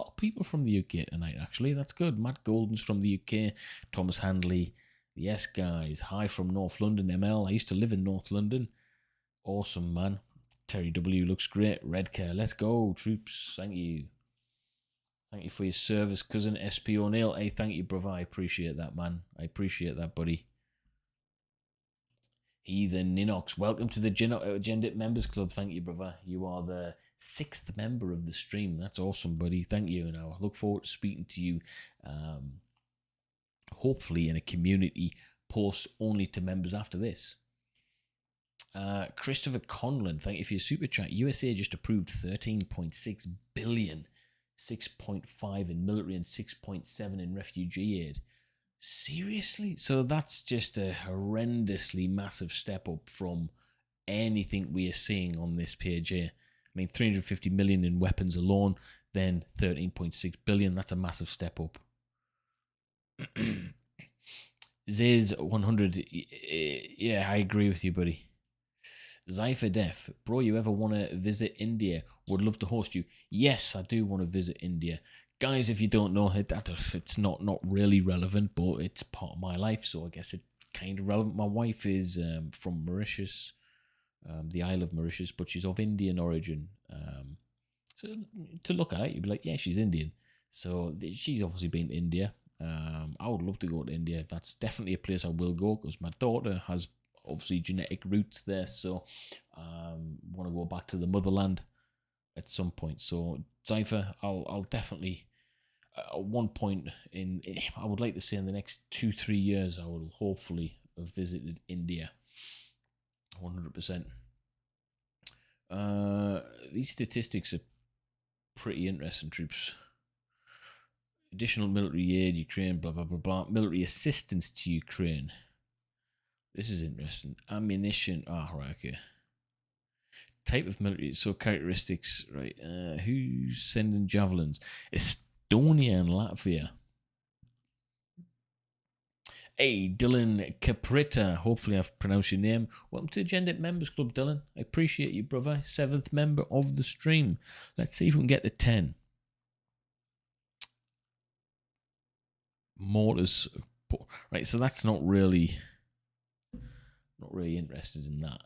of people from the UK tonight, actually. That's good. Matt Golden's from the UK, Thomas Handley, Yes, guys. Hi from North London, ML. I used to live in North London. Awesome, man. Terry W looks great. Redcare, let's go, troops. Thank you. Thank you for your service, cousin SP O'Neill. Hey, thank you, brother. I appreciate that, man. I appreciate that, buddy. Heathen Ninox, welcome to the Gendit Members Club. Thank you, brother. You are the 6th member of the stream. That's awesome, buddy. Thank you. And I look forward to speaking to you, hopefully in a community post only to members after this. Christopher Conlon, thank you for your super chat. USA just approved 13.6 billion, 6.5 in military and 6.7 in refugee aid. Seriously? So that's just a horrendously massive step up from anything we are seeing on this page here. I mean, 350 million in weapons alone, then 13.6 billion. That's a massive step up. Ziz 100. Yeah, I agree with you, buddy. Zypher Def, bro, you ever want to visit India? Would love to host you. Yes, I do want to visit India. Guys, if you don't know it, it's not really relevant, but it's part of my life, so I guess it's kind of relevant. My wife is from Mauritius, the Isle of Mauritius, but she's of Indian origin. So to look at it, you'd be like, yeah, she's Indian. So she's obviously been to India. I would love to go to India. That's definitely a place I will go because my daughter has obviously genetic roots there. So want to go back to the motherland at some point. So Zypher, I'll definitely at one point I would like to say in the next 2-3 years, I will hopefully have visited India. 100%. These statistics are pretty interesting, troops. Additional military aid, Ukraine, blah, blah, blah, blah. Military assistance to Ukraine. This is interesting. Ammunition. Right, okay. Type of military. So characteristics, right. Who's sending javelins? Estonia and Latvia. Hey, Dylan Caprita. Hopefully I've pronounced your name. Welcome to the Gendit Members Club, Dylan. I appreciate you, brother. 7th member of the stream. Let's see if we can get to 10. Mortars. Right, so that's not really interested in that.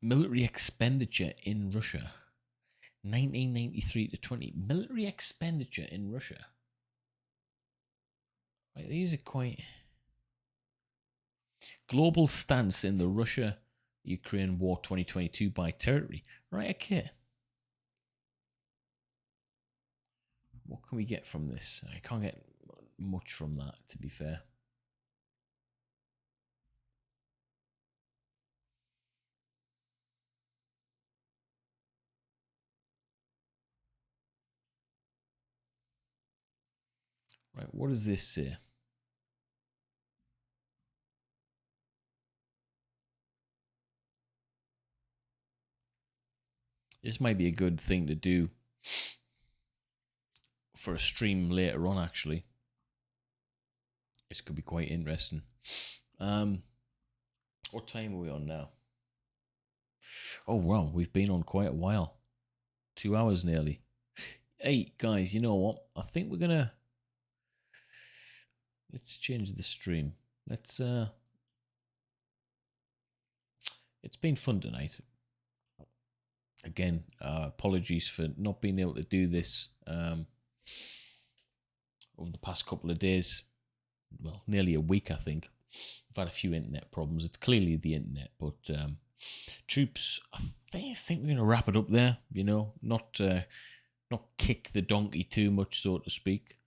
Military expenditure in Russia. 1993 to 20. Military expenditure in Russia. Right, these are quite... Global stance in the Russia-Ukraine war 2022 by territory. Right, okay. What can we get from this? I can't get much from that, to be fair. Right, what does this say? This might be a good thing to do for a stream later on, actually. This could be quite interesting. What time are we on now? Oh, wow, we've been on quite a while. 2 hours nearly. Hey, guys, you know what? I think we're going to... Let's change the stream. Let's... It's been fun tonight. Again, apologies for not being able to do this over the past couple of days. Well, nearly a week, I think. I've had a few internet problems. It's clearly the internet, but troops, I think we're going to wrap it up there. You know, not kick the donkey too much, so to speak.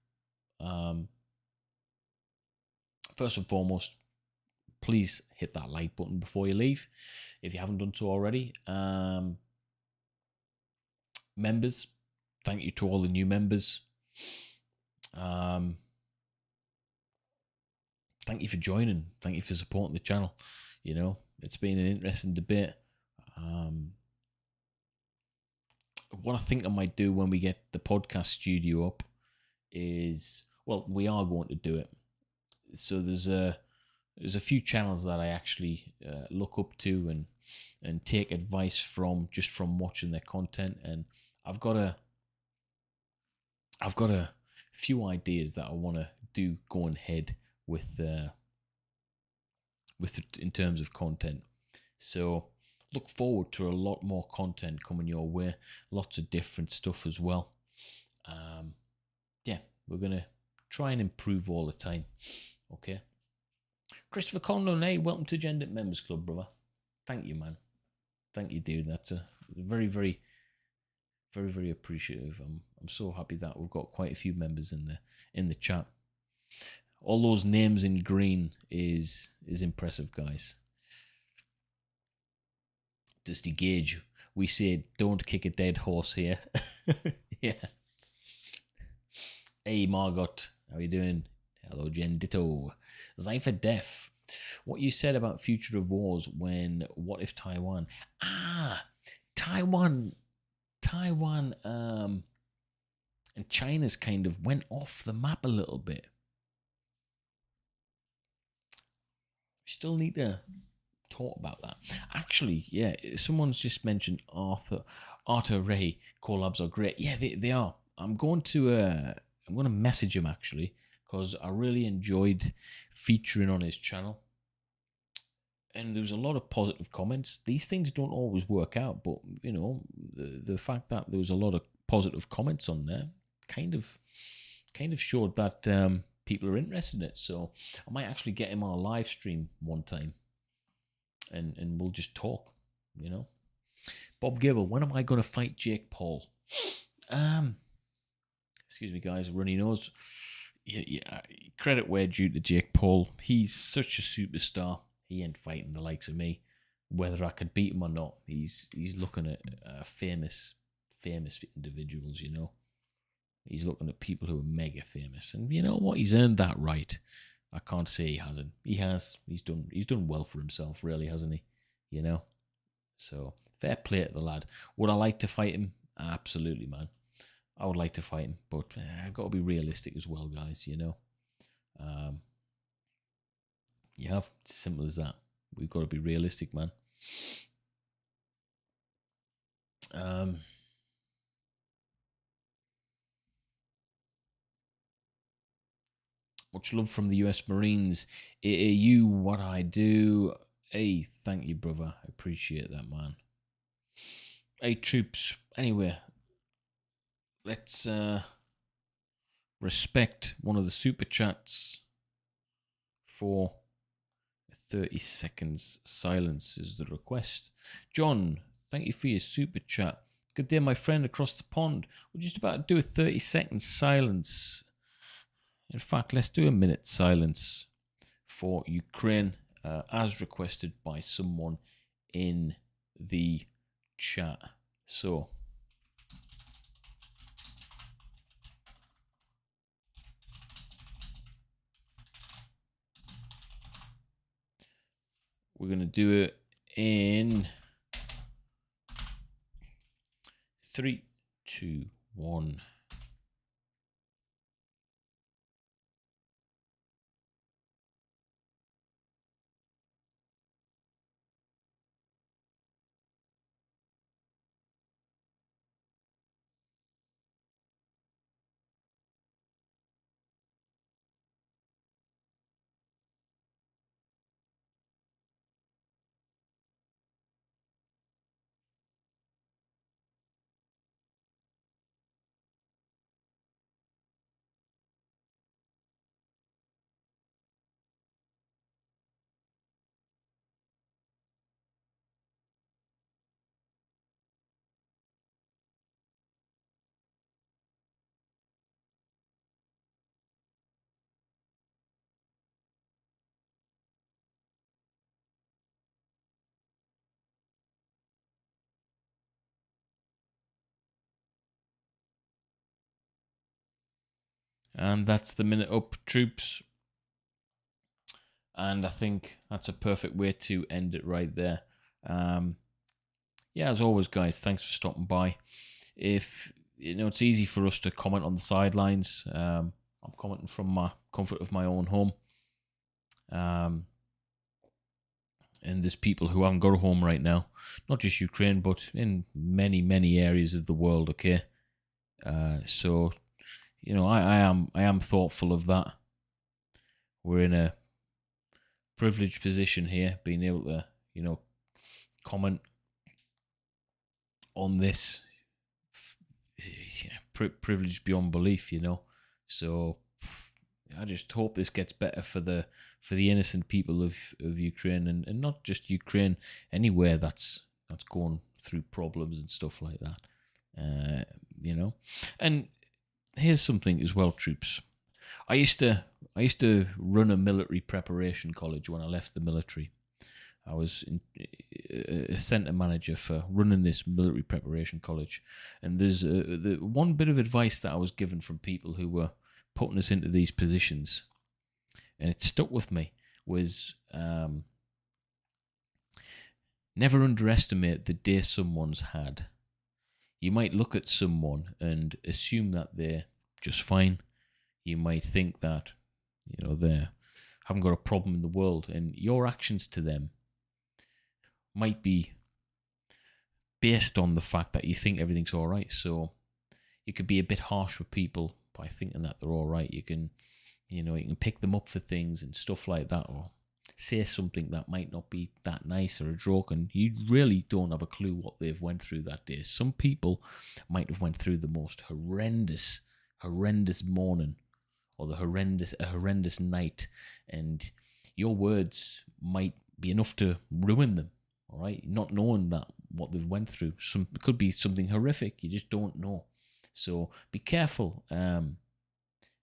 First and foremost, please hit that like button before you leave if you haven't done so already. Members, thank you to all the new members. Thank you for joining. Thank you for supporting the channel. You know, it's been an interesting debate. What I think I might do when we get the podcast studio up is, well, we are going to do it. So there's a few channels that I actually look up to and take advice from just from watching their content, and I've got a few ideas that I want to do going ahead with in terms of content. So look forward to a lot more content coming your way, lots of different stuff as well. Yeah, we're gonna try and improve all the time. Okay. Christopher Conlon, hey, welcome to Gender Members Club, brother. Thank you, man. Thank you, dude. That's a very, very, very, very appreciative. I'm so happy that we've got quite a few members in the chat. All those names in green is impressive, guys. Dusty Gage, we say don't kick a dead horse here. Yeah. Hey, Margot, how are you doing? Hello, Jen Ditto. Zypher Def, what you said about future of wars when what if Taiwan? Taiwan, and China's kind of went off the map a little bit. We still need to talk about that. Actually, yeah, someone's just mentioned Arthur Ray collabs are great. Yeah, they are. I'm going to message him actually, because I really enjoyed featuring on his channel. And there was a lot of positive comments. These things don't always work out, but you know, the fact that there was a lot of positive comments on there kind of showed that people are interested in it. So I might actually get him on a live stream one time, and we'll just talk. You know, Bob Gable, when am I going to fight Jake Paul? Excuse me, guys, runny nose. Yeah, credit where due to Jake Paul. He's such a superstar. He ain't fighting the likes of me. Whether I could beat him or not, he's looking at famous individuals, you know. He's looking at people who are mega famous. And you know what? He's earned that right. I can't say he hasn't. He has. He's done well for himself, really, hasn't he? You know? So, fair play to the lad. Would I like to fight him? Absolutely, man. I would like to fight him, but I've got to be realistic as well, guys, you know. Yeah, it's as simple as that. We've got to be realistic, man. Much love from the US Marines. AAU, what I do. Hey, thank you, brother. I appreciate that, man. Hey, troops. Anyway, let's respect one of the super chats for 30 seconds silence is the request. John, thank you for your super chat. Good day, my friend across the pond. We're just about to do a 30-second silence. In fact, let's do a minute silence for Ukraine, as requested by someone in the chat. So, we're going to do it in 3, 2, 1. And that's the minute up, troops. And I think that's a perfect way to end it right there. Yeah, as always, guys, thanks for stopping by. If you know, it's easy for us to comment on the sidelines. I'm commenting from my comfort of my own home. And there's people who haven't got a home right now, not just Ukraine, but in many, many areas of the world. Okay, so I am thoughtful of that. We're in a privileged position here, being able to, comment on this. Privileged beyond belief, So I just hope this gets better for the innocent people of Ukraine, and not just Ukraine, anywhere that's going through problems and stuff like that. And here's something as well, troops. I used to run a military preparation college when I left the military. I was a centre manager for running this military preparation college, and there's the one bit of advice that I was given from people who were putting us into these positions, and it stuck with me, was never underestimate the day someone's had. You might look at someone and assume that they're just fine. You might think that, they haven't got a problem in the world, and your actions to them might be based on the fact that you think everything's all right. So you could be a bit harsh with people by thinking that they're all right. You can pick them up for things and stuff like that, or say something that might not be that nice or a joke, and you really don't have a clue what they've went through that day. Some people might have went through the most horrendous morning, or a horrendous night, and your words might be enough to ruin them. All right, not knowing that what they've went through, it could be something horrific. You just don't know. So be careful.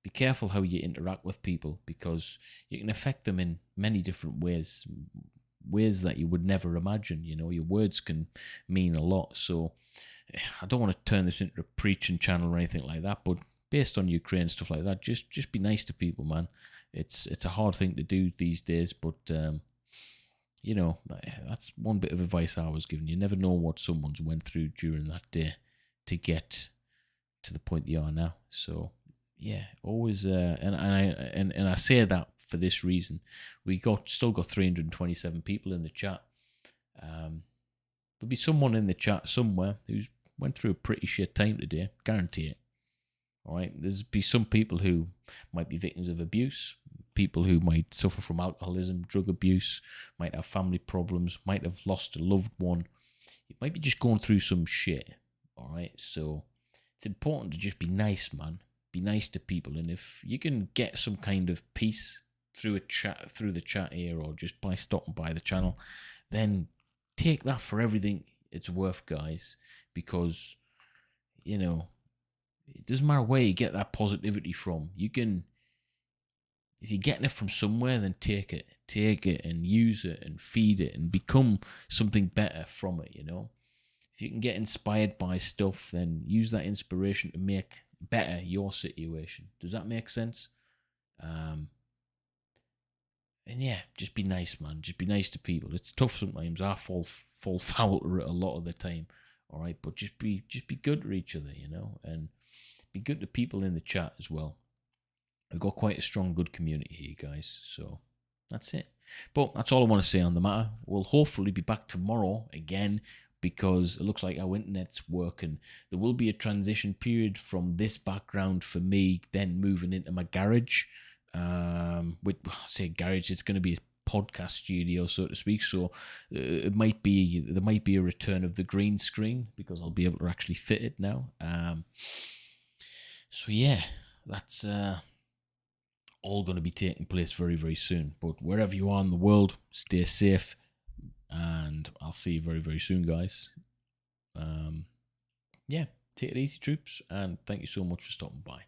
Be careful how you interact with people, because you can affect them in many different ways that you would never imagine. Your words can mean a lot. So I don't want to turn this into a preaching channel or anything like that, but based on Ukraine and stuff like that, just be nice to people, man. It's a hard thing to do these days, but that's one bit of advice I was given. You never know what someone's went through during that day to get to the point they are now. So yeah, always and I say that for this reason. We still got 327 people in the chat. There'll be someone in the chat somewhere who's went through a pretty shit time today, guarantee it. All right, there's be some people who might be victims of abuse, people who might suffer from alcoholism, drug abuse, might have family problems, might have lost a loved one. You might be just going through some shit. All right, so it's important to just be nice, man. Be nice to people, and if you can get some kind of peace through the chat here, or just by stopping by the channel, then take that for everything it's worth, guys. Because it doesn't matter where you get that positivity from. If you're getting it from somewhere, then take it and use it and feed it and become something better from it. If you can get inspired by stuff, then use that inspiration to make better your situation. Does that make sense? And yeah, just be nice, man. Just be nice to people. It's tough sometimes. I fall foul to it a lot of the time. All right, but just be good to each other, and be good to people in the chat as well. We've got quite a strong, good community here, guys. So that's it. But that's all I want to say on the matter. We'll hopefully be back tomorrow again, because it looks like our internet's working. There will be a transition period from this background for me, then moving into my garage. It's going to be a podcast studio, so to speak. So there might be a return of the green screen, because I'll be able to actually fit it now. So yeah, that's all going to be taking place very, very soon. But wherever you are in the world, stay safe. And I'll see you very, very soon, guys. Yeah, take it easy, troops, and thank you so much for stopping by.